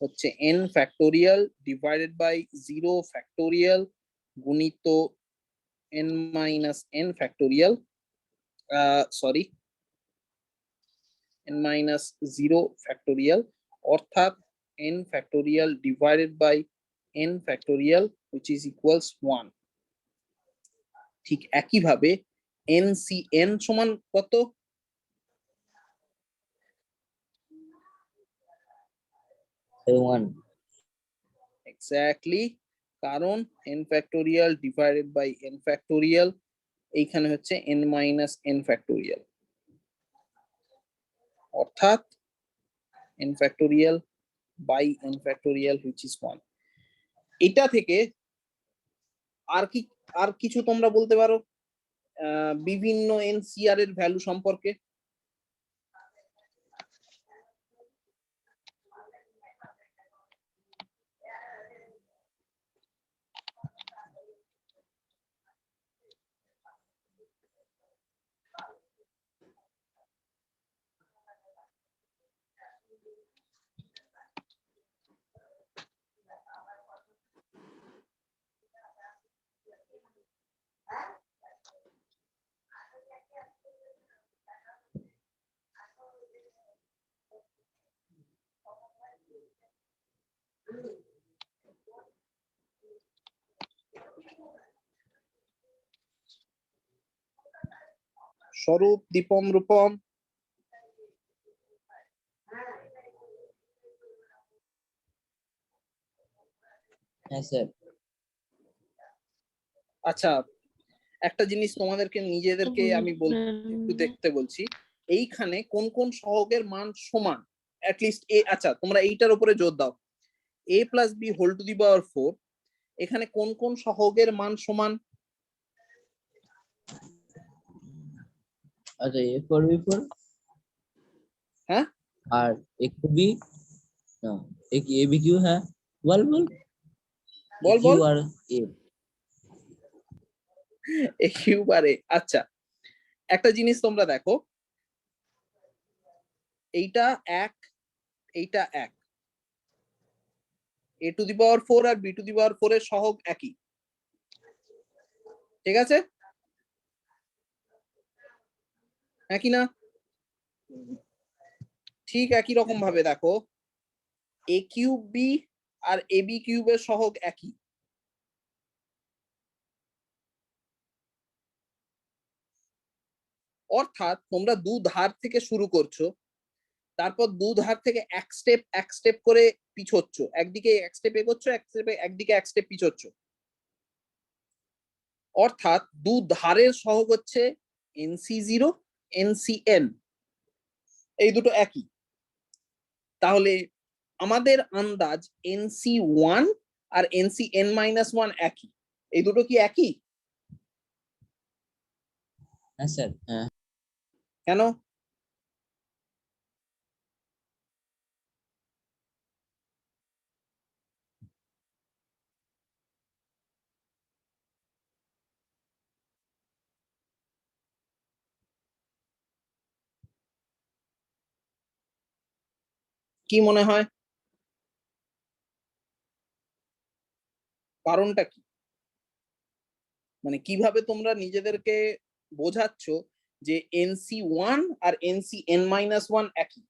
হচ্ছে n factorial divided by 0 factorial গুণিত n minus n factorial, sorry n minus 0 factorial, অর্থাৎ n factorial divided by n factorial which is equals 1। ঠিক একইভাবে ncn সমান কত? ওয়ান। এক্স্যাক্টলি, কারণ n factorial divided by n factorial এইখানে হচ্ছে n মাইনাস n ফ্যাক্টোরিয়াল, অর্থাৎ n factorial by n factorial which is 1। এটা থেকে আর কিছু তোমরা বলতে পারো বিভিন্ন এনসিআর এর ভ্যালু সম্পর্কে? স্বরূপ, দীপম, রূপম। হ্যাঁ স্যার। আচ্ছা, একটা জিনিস তোমাদেরকে নিজেদেরকে আমি একটু দেখতে বলছি, এইখানে কোন কোন সহগের মান সমান, অ্যাটলিস্ট এ। আচ্ছা, তোমরা এইটার উপরে জোর দাও, a plus b whole to the power 4, এখানে কোন কোন সহগের মান সমান? আচ্ছা, এ ফর বি ফর হ্যাঁ আর এ বি না, এ বি কিউ, হ্যাঁ বল বল, বল কিউ বল আর এ। এ কিউব আর এ। আচ্ছা, একটা জিনিস তোমরা দেখো, এইটা এক, এইটা এক, এ টু দি পাওয়ার 4 আর বি টু দি পাওয়ার 4 এর সহগ একই, ঠিক আছে? একই না? ঠিক একই রকম ভাবে দেখো, এ cube B R A B কিউবের সহগ একই। অর্থাৎ তোমরা দু ধার থেকে শুরু করছো, তারপর দু ধার থেকে এক স্টেপ করে পিছোচ্ছ, একদিকে এক স্টেপ এগোচ্ছ, একদিকে এক স্টেপ পিছোচ্ছ। অর্থাৎ দু ধারের সহগ হচ্ছে NC0 NCN, এই দুটো একই। তাহলে আমাদের আন্দাজ NC1 আর NCN-1 একই, এই দুটো কি একই? হ্যাঁ স্যার, হ্যাঁ। কেন? কি মনে হয়, কারণটা কি? মানে কিভাবে তোমরা নিজেদেরকে বোঝাচ্ছ যে NC1 আর NCN-1 একই?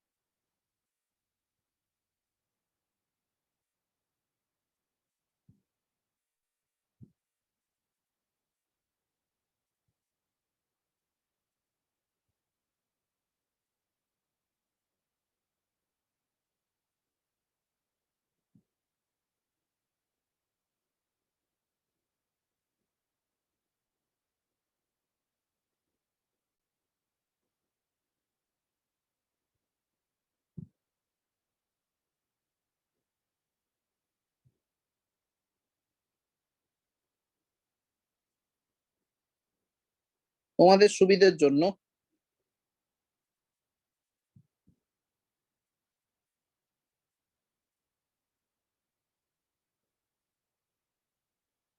তোমাদের সুবিধের জন্য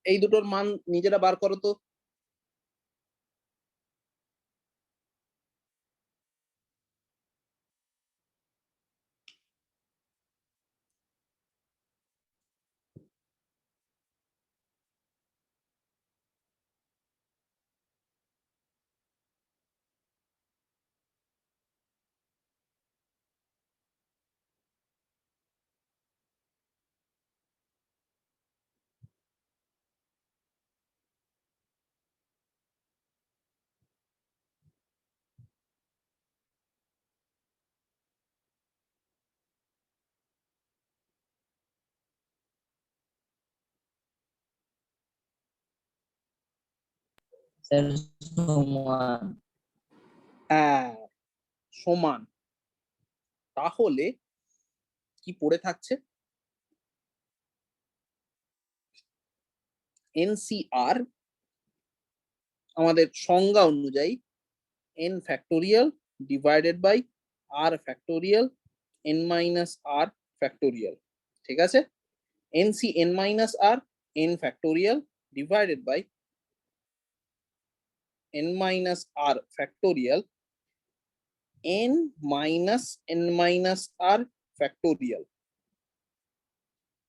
এই দুটোর মান নিজেরা বার করো তো। স্যার সমান। হ্যাঁ, সমান। তাহলে কি পড়ে থাকছে? NCR আমাদের সংজ্ঞা অনুযায়ী n factorial divided by r factorial n-r factorial, ঠিক আছে? NCn-r n factorial divided by n-r factorial n-r factorial,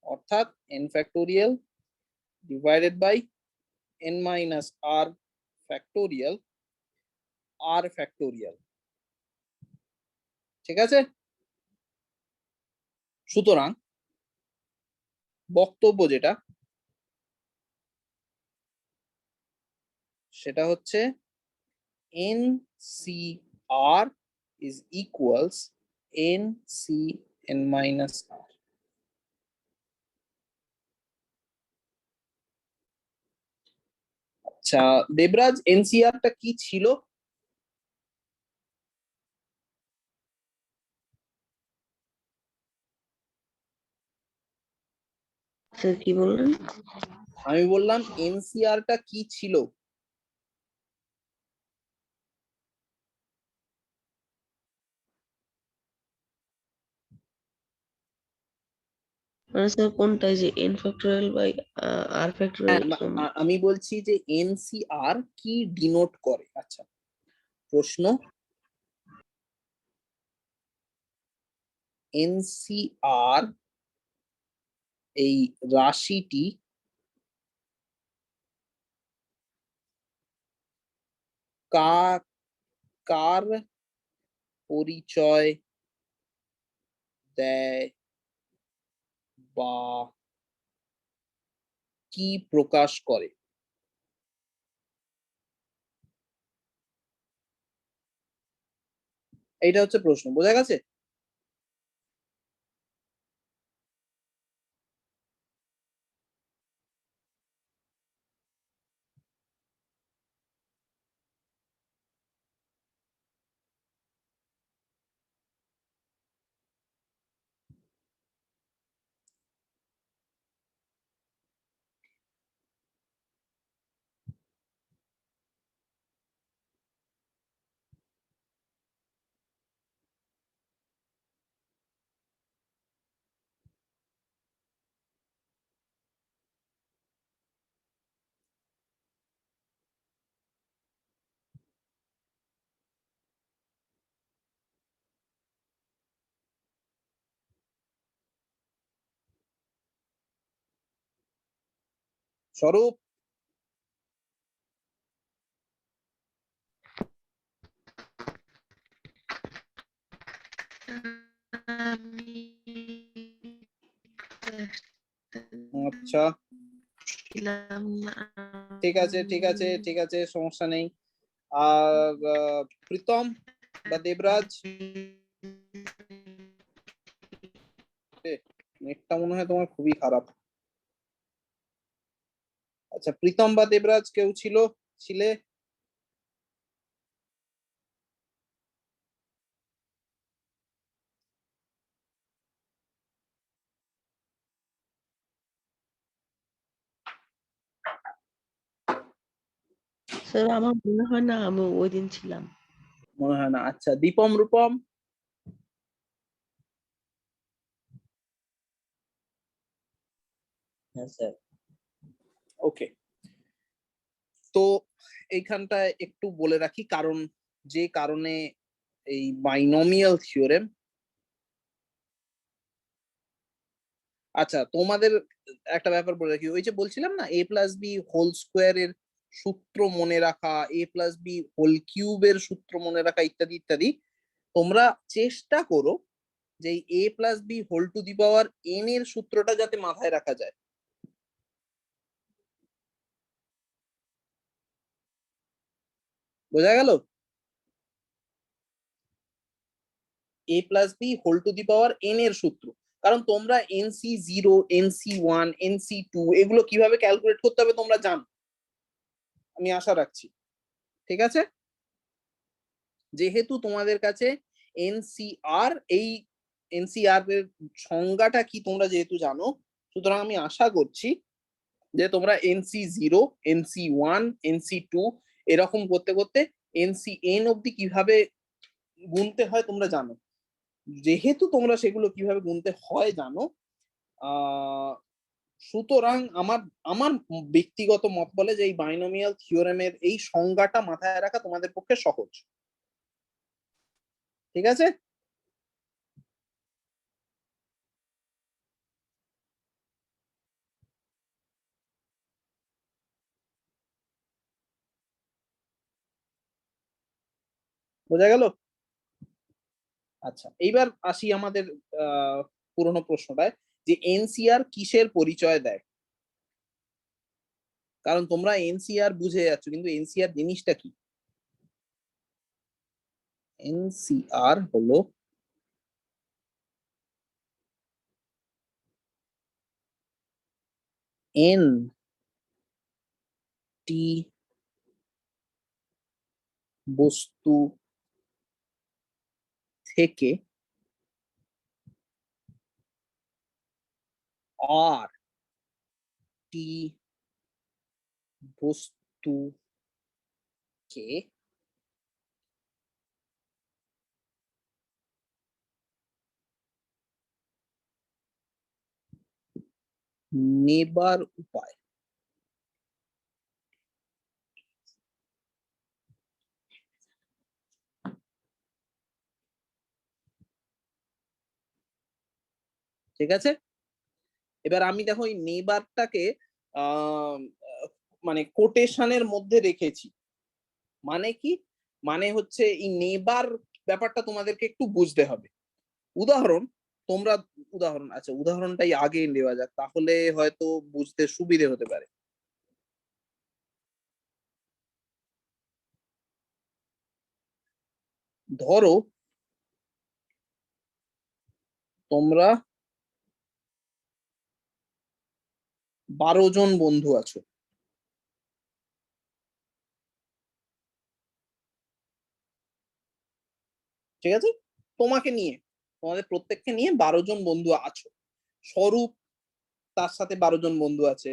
অর্থাৎ n factorial divided by n-r factorial r factorial, ঠিক আছে? সুতরাং বক্তব্য যেটা, সেটা হচ্ছে NCR is equals NCn-r। আচ্ছা দেবরাজ, NCR টা কি ছিল? স্যার কি বললেন? আমি বললাম NCR টা কি ছিল? মানে স্যার কোনটা, এই যে n factorial by r factorial? আমি বলছি যে এনসিআর কি ডিনোট করে। আচ্ছা, প্রশ্ন, এনসিআর এই রাশিটি কার পরিচয় দেয় বা কি প্রকাশ করে? এইটা হচ্ছে প্রশ্ন, বোঝা গেছে? স্বরূপ, আমি আচ্ছা ছিলাম না। ঠিক আছে, ঠিক আছে, ঠিক আছে, সমস্যা নেই। আর প্রীতম বা দেবরাজ, নেটটা মনে হয় তোমার খুবই খারাপ। আচ্ছা, প্রীতম বা দেবরাজ কেউ ছিলে? স্যার আমার মনে হয় না আমি ওই দিন ছিলাম। মনে হয় না। আচ্ছা, দীপম রূপম? হ্যাঁ স্যার। ওকে, তো এইখানটায় একটু বলে রাখি, কারণ যে কারণে এই বাইনোমিয়াল থিওরেম, আচ্ছা তোমাদের একটা ব্যাপার বলে রাখি, ওই যে বলছিলাম না এ প্লাস বি হোল স্কোয়ারের সূত্র মনে রাখা, এ প্লাস বি হোল কিউবের সূত্র মনে রাখা, ইত্যাদি ইত্যাদি, তোমরা চেষ্টা করো যে a plus b whole to the power n এর সূত্রটা যাতে মাথায় রাখা যায়। বোঝা গেল? A plus b whole to the power n এর সূত্র, কারণ তোমরা NC0, NC1, NC2 এগুলো কিভাবে ক্যালকুলেট করতে হবে তোমরা জানো, আমি আশা রাখছি। ঠিক আছে, যেহেতু তোমাদের কাছে এনসিআর, এই এনসিআর এর সংজ্ঞাটা কি তোমরা যেহেতু জানো, সুতরাং আমি আশা করছি যে তোমরা NC0, NC1, NC2 এরকম করতে করতে NCN অব্দি কিভাবে গুনতে হয় তোমরা জানো। যেহেতু তোমরা সেগুলো কিভাবে গুনতে হয় জানো, সুতরাং আমার আমার ব্যক্তিগত মত বলে যে এই বাইনোমিয়াল থিওরেমের এই সংজ্ঞাটা মাথায় রাখা তোমাদের পক্ষে সহজ। ঠিক আছে, বোঝা গেল? আচ্ছা, এইবার আসি আমাদের পুরোনো প্রশ্নটায়, যে এনসিআর কিসের পরিচয় দেয়? কারণ তোমরা এনসিআর বুঝে যাচ্ছ, কিন্তু এনসিআর জিনিসটা কি? এনসিআর হলো এন টি বস্তু থেকে আর টি বস্তুকে নেবার উপায়। ঠিক আছে, এবার আমি দেখো এই নেবারটাকে আহ মানে কোটেশনের মধ্যে রেখেছি। মানে কি, মানে হচ্ছে এই নেবার ব্যাপারটা তোমাদেরকে একটু বুঝতে হবে। উদাহরণ, তোমরা উদাহরণ, আচ্ছা উদাহরণটাই আগে নেওয়া যাক, তাহলে হয়তো বুঝতে সুবিধে হতে পারে। ধরো তোমরা 12 জন বন্ধু আছো। ঠিক আছে, তোমাকে নিয়ে, তোমাদের প্রত্যেককে নিয়ে 12 জন বন্ধু আছো। স্বরূপ, তার সাথে 12 জন বন্ধু আছে।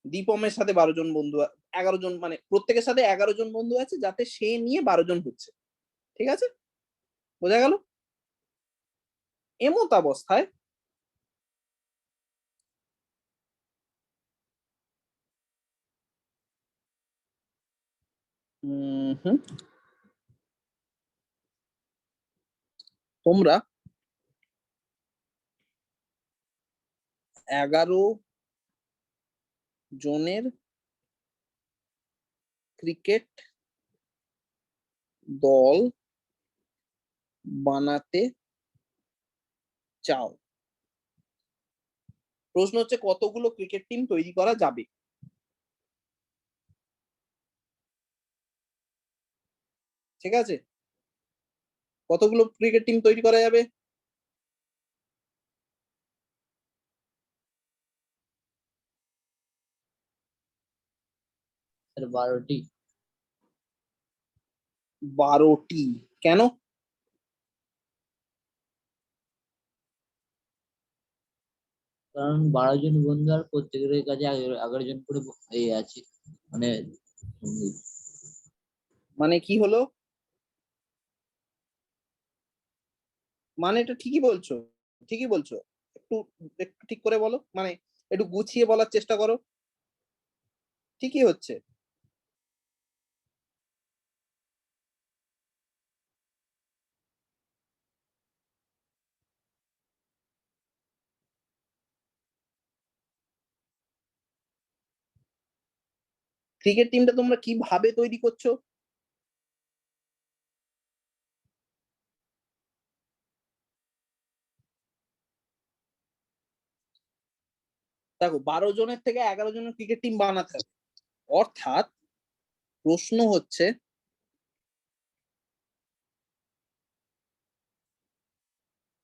দীপমের সাথে 12 জন বন্ধু, 11 জন, মানে প্রত্যেকের সাথে 11 জন বন্ধু আছে, যাতে সে নিয়ে 12 জন হচ্ছে। ঠিক আছে, বোঝা গেল? এমত অবস্থায় হুম, তোমরা 11 জনের ক্রিকেট দল বানাতে চাও। প্রশ্ন হচ্ছে কতগুলো ক্রিকেট টিম তৈরি করা যাবে। ঠিক আছে, কতগুলো ক্রিকেট টিম তৈরি করা যাবে? স্যার 12টি। 12টি। কেন? কারণ 12 জন বন্ধু আর প্রত্যেকের কাছে 11 জন করে এই আছে, মানে বন্ধু। মানে কি হলো, মানে এটা ঠিকই বলছো, ঠিকই বলছো। একটু একটু ঠিক করে বলো, মানে একটু গুছিয়ে বলার চেষ্টা করো। ঠিকই হচ্ছে। ক্রিকেট টিমটা তোমরা কিভাবে তৈরি করছো? দেখো 12 জনের থেকে 11 জনের ক্রিকেট টিম বানাতে হবে। অর্থাৎ প্রশ্ন হচ্ছে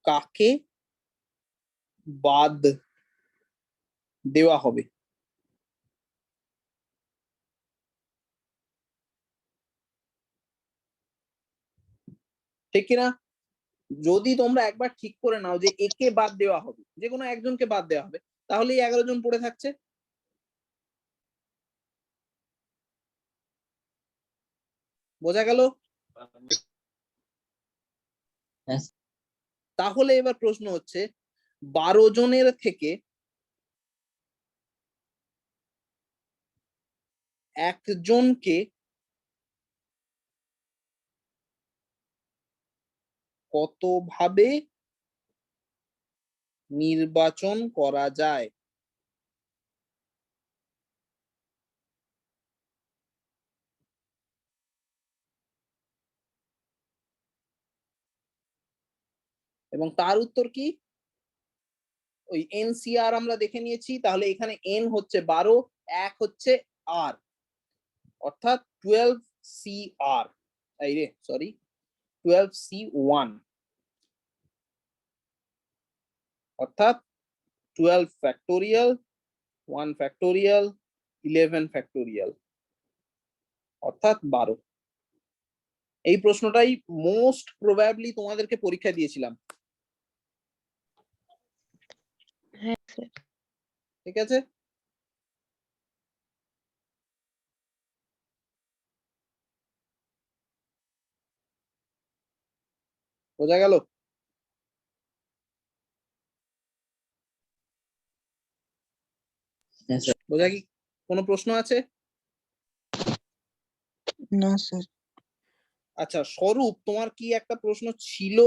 কাকে বাদ দেওয়া হবে। ঠিক কিনা? যদি তোমরা একবার ঠিক করে নাও যে একে বাদ দেওয়া হবে, যে কোনো একজনকে বাদ দেওয়া হবে, তাহলে 11 জন পড়ে থাকছে। বোঝা গেল? হ্যাঁ, তাহলে এবার প্রশ্ন হচ্ছে 12 জনের থেকে একজনকে কতভাবে নির্বাচন করা যায়। এবং তার উত্তর কি? ওই এনসিআর আমরা দেখে নিয়েছি, তাহলে এখানে এন হচ্ছে 12, এক হচ্ছে আর, অর্থাৎ 12 CR, এই রে সরি 12C1, অর্থাৎ 12 ফ্যাক্টোরিয়াল, 1 ফ্যাক্টোরিয়াল, 11 ফ্যাক্টোরিয়াল, অর্থাৎ 12। এই প্রশ্নটাই মোস্ট প্রবাবলি তোমাদেরকে পরীক্ষা দিয়েছিলাম। হ্যাঁ স্যার। ঠিক আছে, বোঝা গেল? বোঝা কি? কোনো প্রশ্ন আছে? না স্যার। আচ্ছা স্বরূপ, তোমার কি একটা প্রশ্ন ছিল?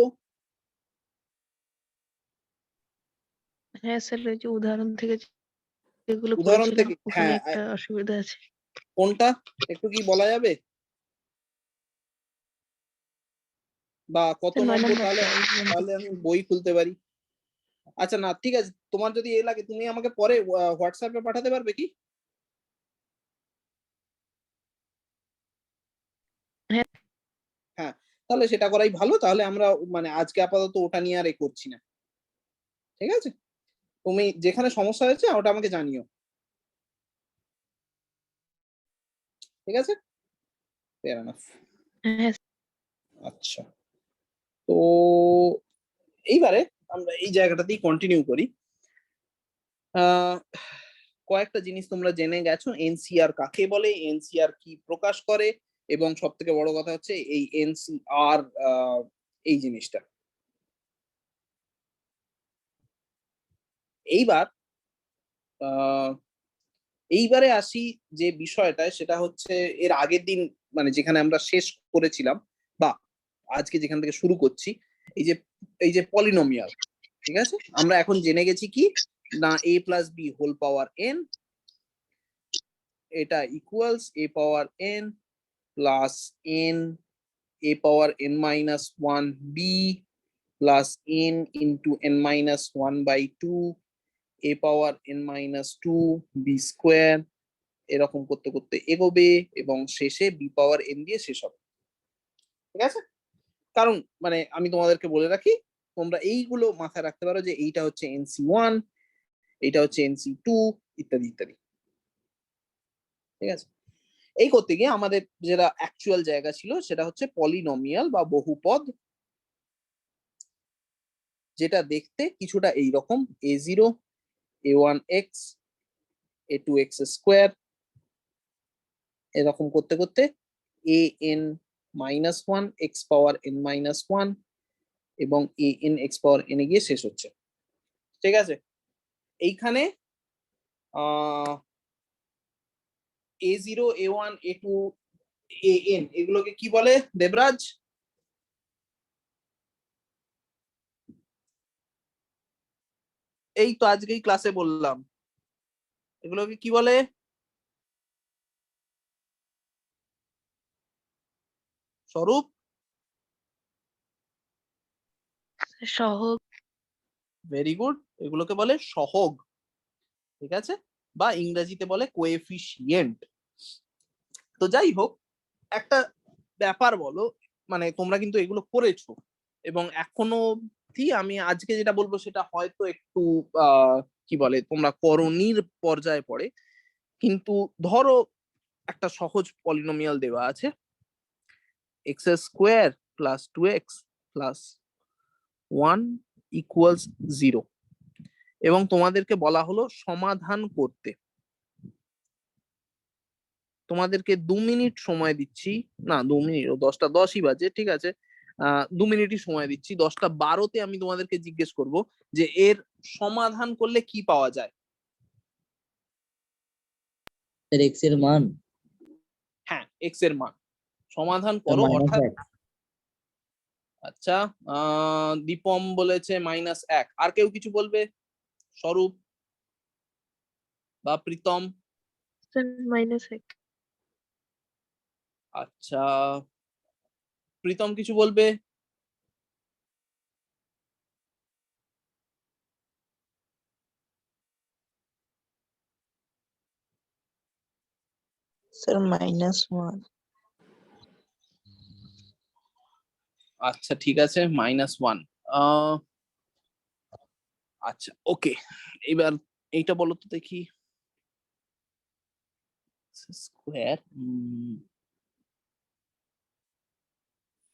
হ্যাঁ স্যার, ওই যে উদাহরণ থেকে যেগুলো উদাহরণ করেছিলাম থেকে, ওখানে হ্যাঁ, একটা অসুবিধা আছে। কোনটা একটু কি বলা যাবে, বা কত স্যার 9 নম্বর? তাহলে নম্বরটা ওই যে তাহলে আমি বই খুলতে পারি। আচ্ছা না ঠিক আছে, তোমার যদি এ লাগে তুমি আমাকে পরে হোয়াটসঅ্যাপে পাঠাতে পারবে কি? হ্যাঁ। হ্যাঁ, তাহলে সেটা করাই ভালো। তাহলে আমরা মানে আজকে আপাতত ওটা নিয়ে আর এ করছি না, ঠিক আছে? তুমি যেখানে সমস্যা হয়েছে ওটা আমাকে জানিও, ঠিক আছে? Fair enough. হ্যাঁ আচ্ছা, তো এইবারে আমরা এই জায়গাটাতেই কন্টিনিউ করি। আহ কয়েকটা জিনিস তোমরা জেনে গেছো, এনসিআর কাকে বলে, এনসিআর কি প্রকাশ করে, এবং সব থেকে বড় কথা হচ্ছে এই এনসিআর এই জিনিসটা। এইবার এইবারে আসি যে বিষয়টা, সেটা হচ্ছে এর আগের দিন মানে যেখানে আমরা শেষ করেছিলাম, বা আজকে যেখান থেকে শুরু করছি, এই যে পলিনোমিয়াল, ঠিক আছে? আমরা এখন জেনে গেছি কি না, a plus b whole power n, এটা equals a power n plus n a power n minus one b plus n into n minus one by two a power n minus two b square, এরকম করতে করতে এগোবে এবং শেষে বি পাওয়ার এন দিয়ে শেষ হবে, ঠিক আছে? কারণ মানে আমি তোমাদেরকে বলে রাখি, তোমরা এইগুলো মাথায় রাখতে পারো যে এইটা হচ্ছে এনসি ওয়ান, এইটা হচ্ছে এনসি টু, ইত্যাদি ইত্যাদি, ঠিক আছে? এই করতে গিয়ে আমাদের যেটা অ্যাকচুয়াল জায়গা ছিল সেটা হচ্ছে পলিনোমিয়াল বা বহুপদ, যেটা দেখতে কিছুটা এইরকম, a zero a one x a two x square, এরকম করতে করতে a n minus one x power n minus one এবং a n x power n এ গিয়ে শেষ হচ্ছে, ঠিক আছে? এইখানে a zero a one a two a n এগুলোকে কি বলে দেবরাজ? এই তো আজকেই ক্লাসে বললাম, এগুলোকে কি বলে? স্বরূপ? সহগ। ভেরি গুড, এগুলোকে বলে সহগ, ঠিক আছে? বা ইংরেজিতে বলে কোএফিসিয়েন্ট। তো যাই হোক, একটা ব্যাপার বলো, মানে তোমরা কিন্তু এগুলো করেছো এবং এখনো অবধি আমি আজকে যেটা বলবো সেটা হয়তো একটু কি বলে তোমরা করণীর পর্যায়ে পড়ে, কিন্তু ধরো একটা সহজ পলিনোমিয়াল দেওয়া আছে, x square plus two x plus one equals zero, এবং তোমাদেরকে বলা হলো সমাধান করতে। তোমাদেরকে 2 মিনিট সময় দিচ্ছি, না 2 মিনিট, ও 10টা 10ই বাজে, ঠিক আছে? 2 মিনিটই সময় দিচ্ছি, 10টা 12তে আমি তোমাদেরকে জিজ্ঞেস করব যে এর সমাধান করলে কি পাওয়া যায়। স্যার এক্স এর মান হ্যাঁ, এক্স এর মান সমাধান করো, মাইনাস অর্থাৎ এক। আচ্ছা দীপম বলেছে -1, আর কেউ কিছু বলবে? স্বরূপ বা প্রীতম? স্যার -1। আচ্ছা, প্রীতম কিছু বলবে? স্যার -1। আচ্ছা ঠিক আছে, -1। আচ্ছা ওকে, এবার এইটা বলো তো দেখি, স্কোয়ার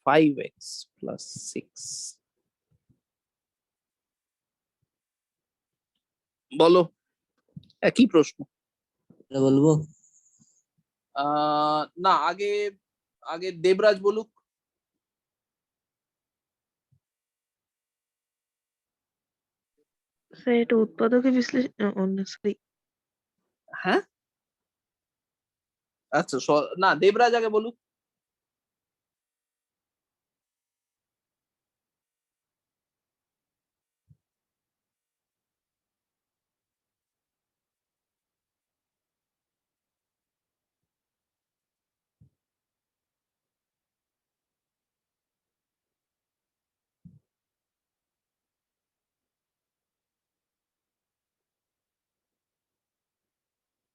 5x প্লাস 6, বলো একই প্রশ্ন। এটা বলবো? না, আগে আগে দেবরাজ বলুক। স্যার এটা উৎপাদকে বিশ্লেষণ, সরি হ্যাঁ আচ্ছা না দেবরাজ আগে বলুক।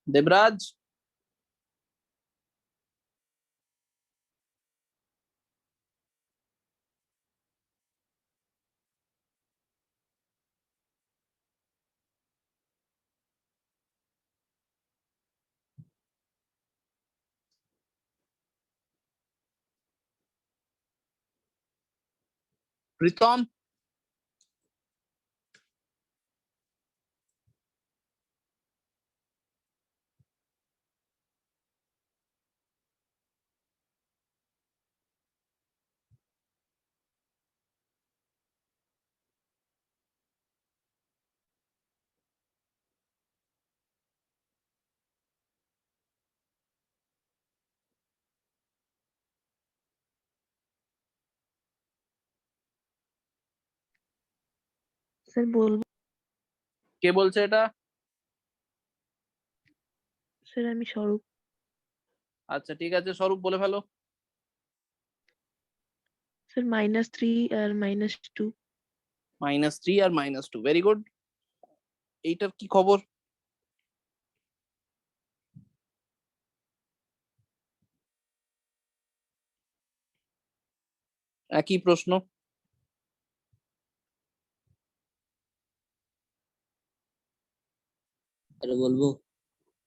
দেবরাজ প্রীতম স্যার বলবো? কে বলছে এটা? স্যার আমি স্বরূপ। আচ্ছা ঠিক আছে স্বরূপ বলে ফেলো। স্যার -3 আর -2। -3 আর -2 ভেরি গুড। এইটার কি খবর? একই প্রশ্ন। এটা বলবো?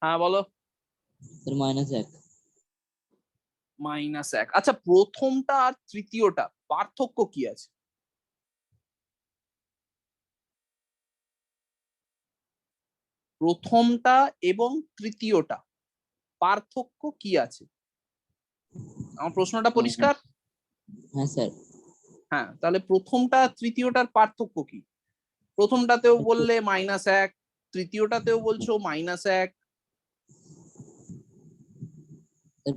হ্যাঁ বলো। স্যার -1। -1। আচ্ছা প্রথমটা আর তৃতীয়টা পার্থক্য কি আছে? প্রথমটা এবং তৃতীয়টা পার্থক্য কি আছে? আমার প্রশ্নটা পরিষ্কার? হ্যাঁ স্যার। হ্যাঁ তাহলে প্রথমটা আর তৃতীয়টার পার্থক্য কি? প্রথমটাতেও বললে -1, তৃতীয়টাতেও বলছো -1।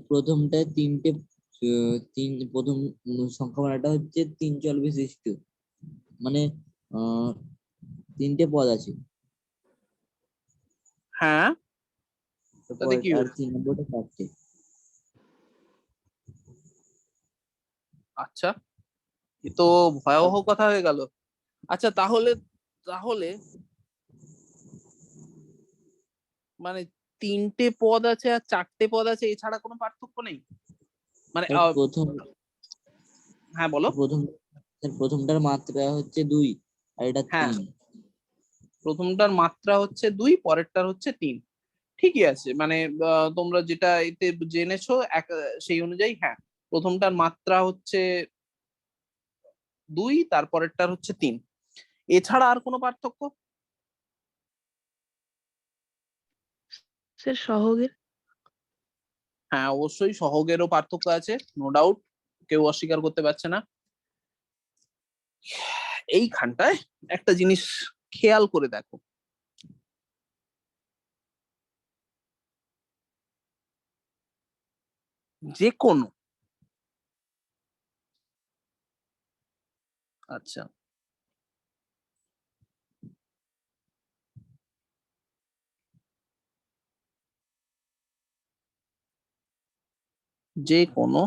প্রথমটায় প্রথম সংখ্যামালাটা হচ্ছে 3 চল বিশিষ্ট, মানে 3টে পদ আছে। হ্যাঁ তাতে কি আর হলো? 3 নম্বরটা 4টে। আচ্ছা এ তো ভয়াবহ কথা হয়ে গেল। আচ্ছা তাহলে তাহলে মানে 3টে পদ আছে আর 4টে পদ আছে এছাড়া কোনো পার্থক্য নেই মানে প্রথম হ্যাঁ বলো। প্রথমটার মাত্রা হচ্ছে 2 আর এটা হ্যাঁ 3। প্রথমটার মাত্রা হচ্ছে 2, পরেরটার হচ্ছে 3। ঠিকই আছে মানে তোমরা যেটা এতে জেনেছো সেই অনুযায়ী হ্যাঁ প্রথমটার মাত্রা হচ্ছে 2, তারপরেরটার হচ্ছে 3। এছাড়া আর কোনো পার্থক্য? স্যার সহগের। হ্যাঁ অবশ্যই সহগেরও পার্থক্য আছে, নো ডাউট, কেউ অস্বীকার করতে পারছে না। এইখানটায় একটা জিনিস খেয়াল করে দেখো, যে কোনো আচ্ছা যে কোনো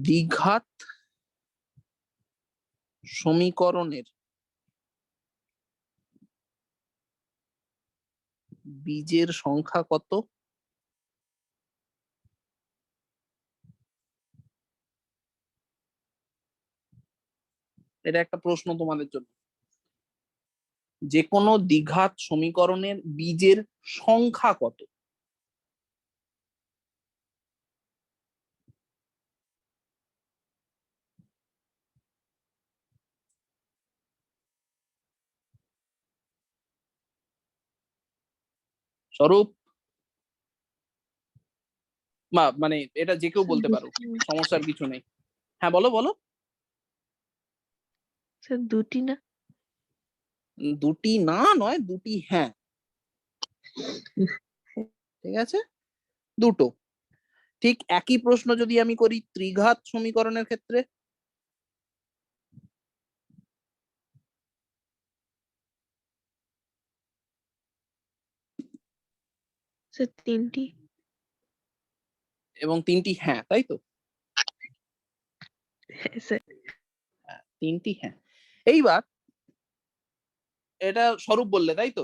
দ্বিঘাত সমীকরণের বীজের সংখ্যা কত? এটা একটা প্রশ্ন তোমাদের জন্য। যে কোনো দ্বিঘাত সমীকরণের বীজের সংখ্যা কত? স্বরূপ মানে এটা যে কেউ বলতে পারো, সমস্যার কিছু নেই। হ্যাঁ বলো বলো। স্যার 2টি না? 2টি না নয় 2টি হ্যাঁ। ঠিক আছে, দুটো। ঠিক একই প্রশ্ন যদি আমি করি ত্রিঘাত সমীকরণের ক্ষেত্রে, স্যার তিনটি। এবং তিনটি হ্যাঁ, তাই তো? হ্যাঁ স্যার। তিনটি হ্যাঁ। এইবার এটা স্বরূপ বললে, তাই তো?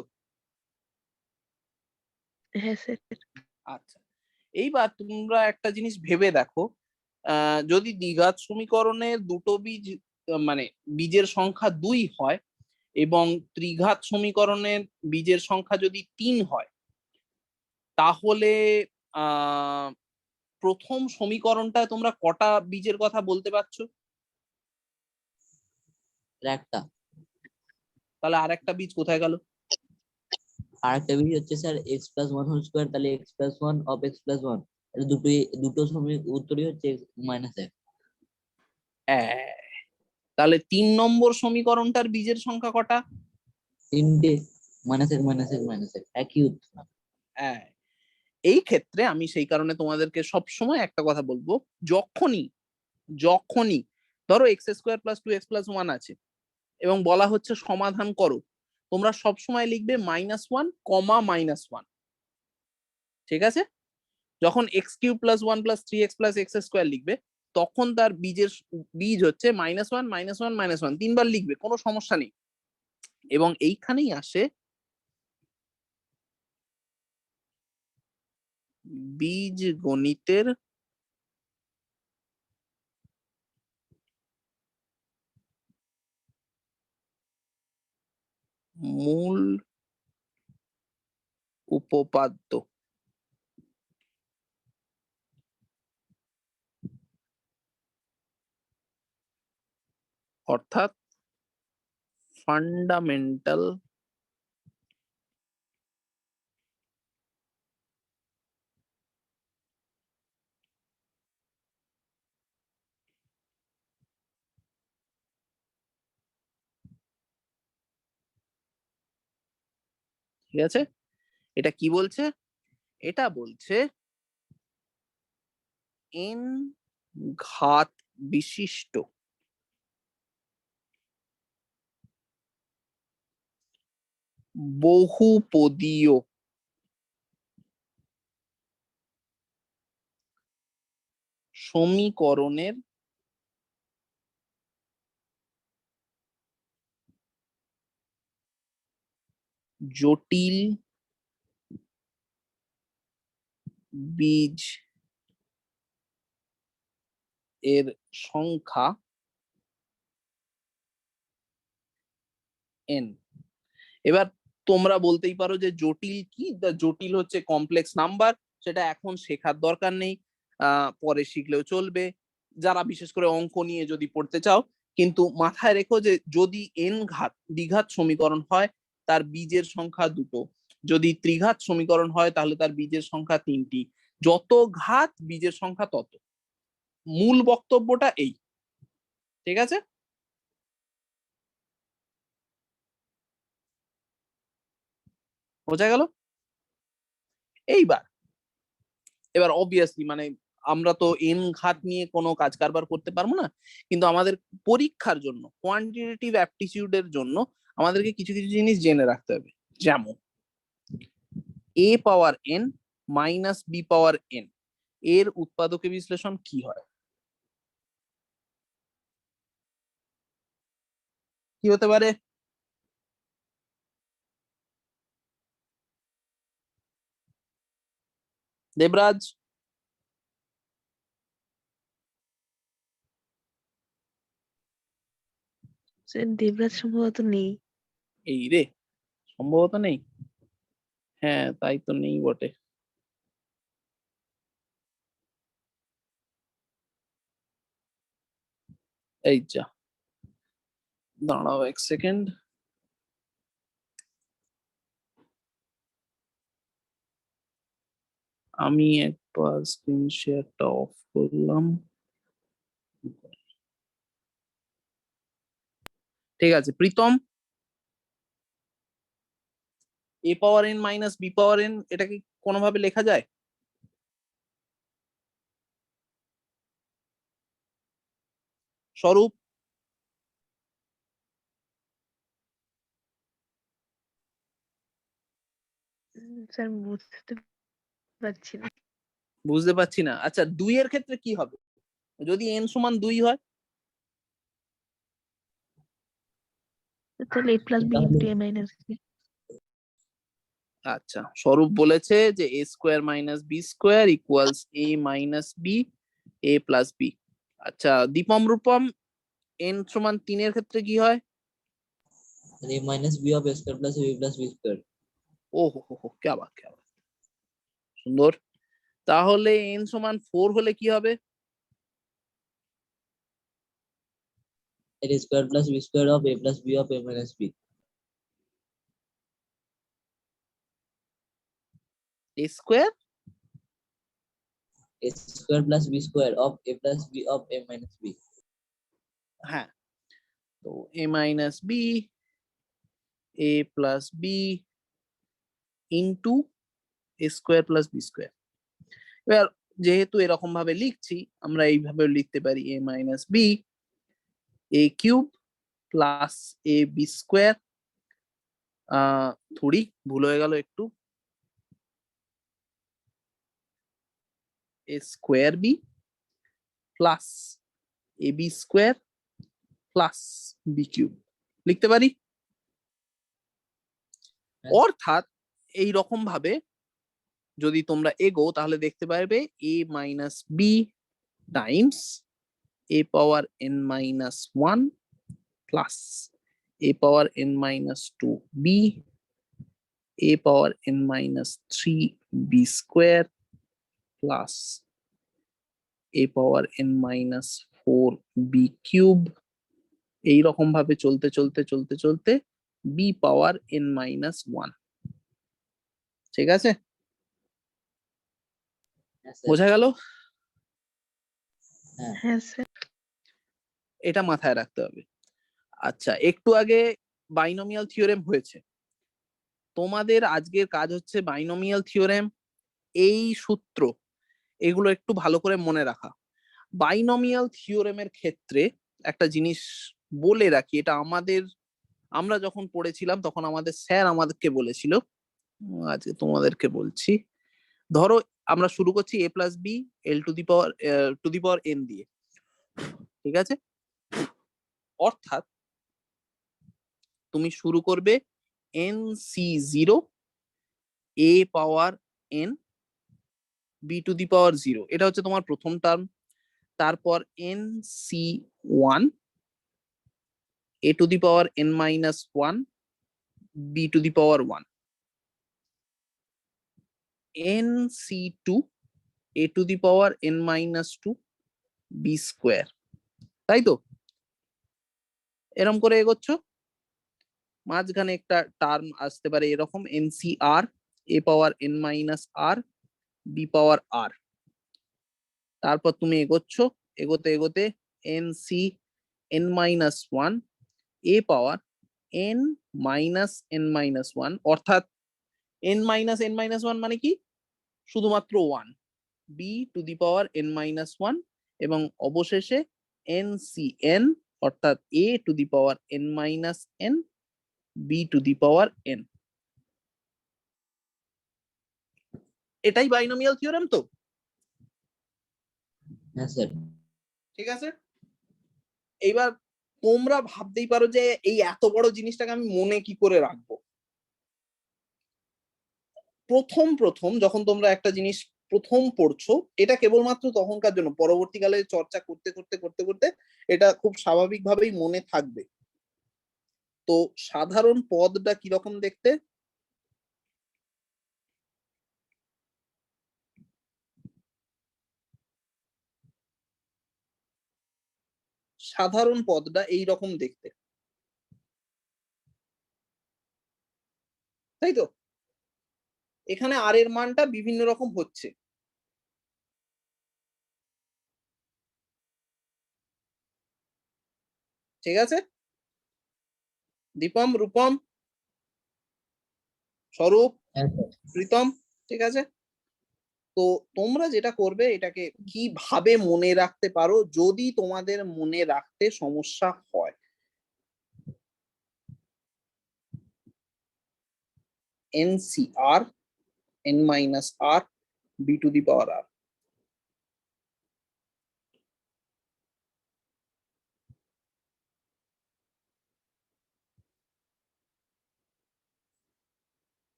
হ্যাঁ স্যার। আচ্ছা, এইবার তোমরা একটা জিনিস ভেবে দেখো, যদি দ্বিঘাত সমীকরণের দুটো বীজ মানে বীজের সংখ্যা 2 হয় এবং ত্রিঘাত সমীকরণের বীজের সংখ্যা যদি 3 হয়, তাহলে আহ প্রথম সমীকরণটায় তোমরা কটা বীজের কথা বলতে পারছো? একটা। তাহলে আর একটা বীজ কোথায় গেল? আর একটা বীজ হচ্ছে sir x plus one whole square, তাহলে x plus one of x plus one, দুটো সময় উত্তরই হচ্ছে মাইনাস এক। তাহলে 3 নম্বর সমীকরণটার বীজের সংখ্যা কটা? তিনটে। মাইনাস এক মাইনাস এক মাইনাস এক, একই উত্তর। হ্যাঁ, এই ক্ষেত্রে আমি সেই কারণে তোমাদেরকে সব সময় একটা কথা বলবো, যখনই যখনই ধরো x square plus 2x plus 1 আছে এবং বলা হচ্ছে সমাধান করো, তোমরা সব সময় লিখবে -1, -1। ঠিক আছে? যখন x³ plus 1 plus 3x plus x square লিখবে, তখন তার বীজ হচ্ছে -1, -1, -1, 3বার লিখবে, কোনো সমস্যা নেই। এবং এইখানেই আসে বীজ গণিতের মূল উপপাদ্য, অর্থাৎ ফান্ডামেন্টাল ঠিক আছে? এটা কি বলছে? এটা বলছে n ঘাত বিশিষ্ট বহুপদীয় সমীকরণের জটিল বীজ এর সংখ্যা n। এবার তোমরা বলতেই পারো যে জটিল কি? জটিল হচ্ছে কমপ্লেক্স নাম্বার, সেটা এখন শেখার দরকার নেই, পরে শিখলেও চলবে, যারা বিশেষ করে অঙ্ক নিয়ে যদি পড়তে চাও। কিন্তু মাথায় রেখো যে যদি n ঘাত দ্বিঘাত সমীকরণ হয় তার বীজের সংখ্যা দুটো, যদি ত্রিঘাত সমীকরণ হয় তাহলে তার বীজের সংখ্যা তিনটি, যত ঘাত বীজের সংখ্যা তত। মূল বক্তব্যটা এই। ঠিক আছে? বোঝা গেল? এইবার এবার অবভিয়াসলি মানে আমরা তো n ঘাত নিয়ে কোনো কাজ কারবার করতে পারবো না, কিন্তু আমাদের পরীক্ষার জন্য কোয়ান্টিটেটিভ অ্যাপটিটিউডের জন্য আমাদেরকে কিছু কিছু জিনিস জেনে রাখতে হবে। যেমন a power n minus b power n এর উৎপাদকে বিশ্লেষণ কি হয়? কি হতে পারে? দেবরাজ? স্যার দেবরাজ সম্ভবত নেই। এই রে, সম্ভবত নেই। হ্যাঁ, তাই তো, নেই বটে। এই যা, দাঁড়াও এক সেকেন্ড। আমি একবার স্ক্রিন শেয়ারটা অফ করলাম। ঠিক আছে প্রীতম, এ পাওয়ার এন মাইনাস বি পাওয়ার এন, এটা কি কোনোভাবে লেখা যায়? স্বরূপ, স্যার বুঝতে পারছি না। বুঝতে পারছি না। আচ্ছা, 2 এর ক্ষেত্রে কি হবে যদি এন সমান 2 হয়? তাহলে এ প্লাস বি তাহলে ইন্টু এ মাইনাস বি। আচ্ছা, স্বরূপ বলেছে যে a square minus b square equals a minus b a plus b. আচ্ছা দীপম রূপম, এন সমান 3 এর ক্ষেত্রে কি হয়? a minus b of a square plus b plus b square. ও হো, ক্যা বাত, ক্যা বাত, সুন্দর। তাহলে এন সমান 4 হলে কি হবে? A square plus b square of a plus b of a minus b. A square A square plus b square of a plus b of a minus b. হ্যাঁ, তো a minus b a plus b into a square plus b square. এবার যেহেতু এরকম ভাবে লিখছি, আমরা এইভাবে লিখতে পারি a minus b a cube plus a b square. থোড়ি ভুল হয়ে গেল একটু, a square b plus a b square plus b cube লিখতে পারি। অর্থাৎ এই রকম ভাবে যদি তোমরা এগো তাহলে দেখতে পারবে a minus b times a power n minus 1 plus a power n minus 2 b a power n minus 3 b square plus a power n minus 4 b cube, এইরকম ভাবে চলতে চলতে চলতে চলতে b পাওয়ার n minus 1। ঠিক আছে, Yes, sir. বোঝা গেল? হ্যাঁ স্যার। এটা মাথায় রাখতে হবে। আচ্ছা, একটু আগে বাইনোমিয়াল থিওরেম হয়েছে, তোমাদের আজকের কাজ হচ্ছে বাইনোমিয়াল থিওরেম, এই সূত্র এগুলো একটু ভালো করে মনে রাখা। বাইনোমিয়াল থিওরেমের ক্ষেত্রে একটা জিনিস বলে রাখি, এটা আমরা যখন পড়েছিলাম তখন আমাদের স্যার আমাদেরকে বলেছিল, আজকে তোমাদেরকে বলছি। ধরো আমরা শুরু করছি a plus b whole to the power n দিয়ে, ঠিক আছে? অর্থাৎ তুমি শুরু করবে n C zero a power n b to the power zero, এটা হচ্ছে তোমার প্রথম টার্ম। তারপর n C one a to the power n minus 1 b to the power 1, nc2 a to the power n minus 2 b square, তাই তো? এরকম করে এগোচ্ছ, মাঝখানে একটা টার্ম আসতে পারে এরকম ncr a power n minus r b power r। তারপর তুমি এগোচ্ছ, এগোতে এগোতে nc n minus 1 a power n minus n minus 1, অর্থাৎ n minus n minus 1 মানে কি? শুধুমাত্র 1, b two the power n minus 1 এবং অবশেষে ncn অর্থাৎ a to the power n minus n b two the power n। এটাই বাইনোমিয়াল থিওরেম তো? Yes, sir. ঠিক আছে, এইবার তোমরা ভাবতেই পারো যে এই এত বড় জিনিসটাকে আমি মনে কি করে রাখবো। প্রথম প্রথম যখন তোমরা একটা জিনিস প্রথম পড়ছো, এটা কেবলমাত্র তখনকার জন্য, পরবর্তীকালে চর্চা করতে করতে করতে করতে এটা খুব স্বাভাবিকভাবেই মনে থাকবে। তো সাধারণ পদটা কিরকম দেখতে? সাধারণ পদটা এইরকম দেখতে, তাই তো? এখানে আর এর মানটা বিভিন্ন রকম হচ্ছে, ঠিক আছে? দীপম রূপম, স্বরূপ, হ্যাঁ স্যার। প্রীতম, ঠিক আছে? তো তোমরা যেটা করবে এটাকে কিভাবে মনে রাখতে পারো যদি তোমাদের মনে রাখতে সমস্যা হয়, NCR n minus r b to the power r,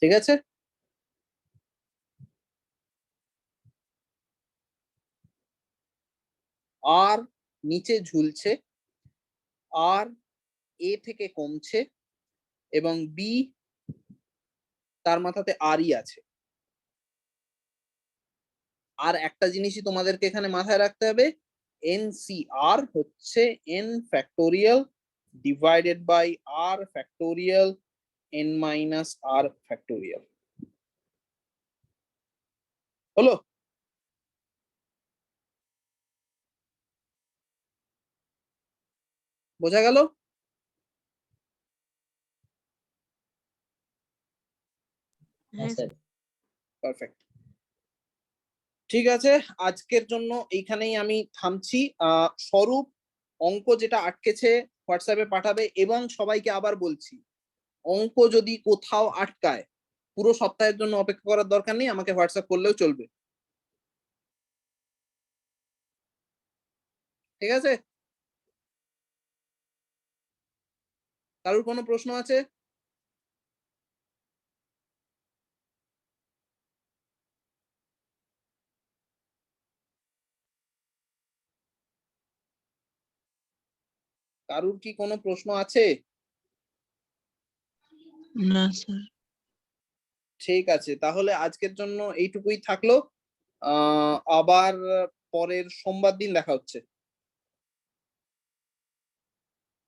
ঠিক আছে? আর নিচে ঝুলছে, আর এ থেকে কমছে, এবং বি তার মাথাতে আরই আছে। আর একটা জিনিসই তোমাদেরকে এখানে মাথায় রাখতে হবে, NCR হচ্ছে n factorial divided by r factorial n minus r factorial. হলো? বোঝা গেল? হ্যাঁ স্যার। পারফেক্ট, ঠিক আছে। আজকের জন্য এইখানেই আমি থামছি। স্বরূপ অঙ্ক যেটা আটকেছে হোয়াটসঅ্যাপে পাঠাবে, এবং সবাইকে আবার বলছি, অঙ্ক যদি কোথাও আটকায় পুরো সপ্তাহের জন্য অপেক্ষা করার দরকার নেই, আমাকে হোয়াটসঅ্যাপ করলেও চলবে, ঠিক আছে? কারোর কোনো প্রশ্ন আছে? কারোর কি কোনো প্রশ্ন আছে? না স্যার। ঠিক আছে, তাহলে আজকের জন্য এইটুকুই থাকলো। আবার পরের সোমবার দিন দেখা হচ্ছে।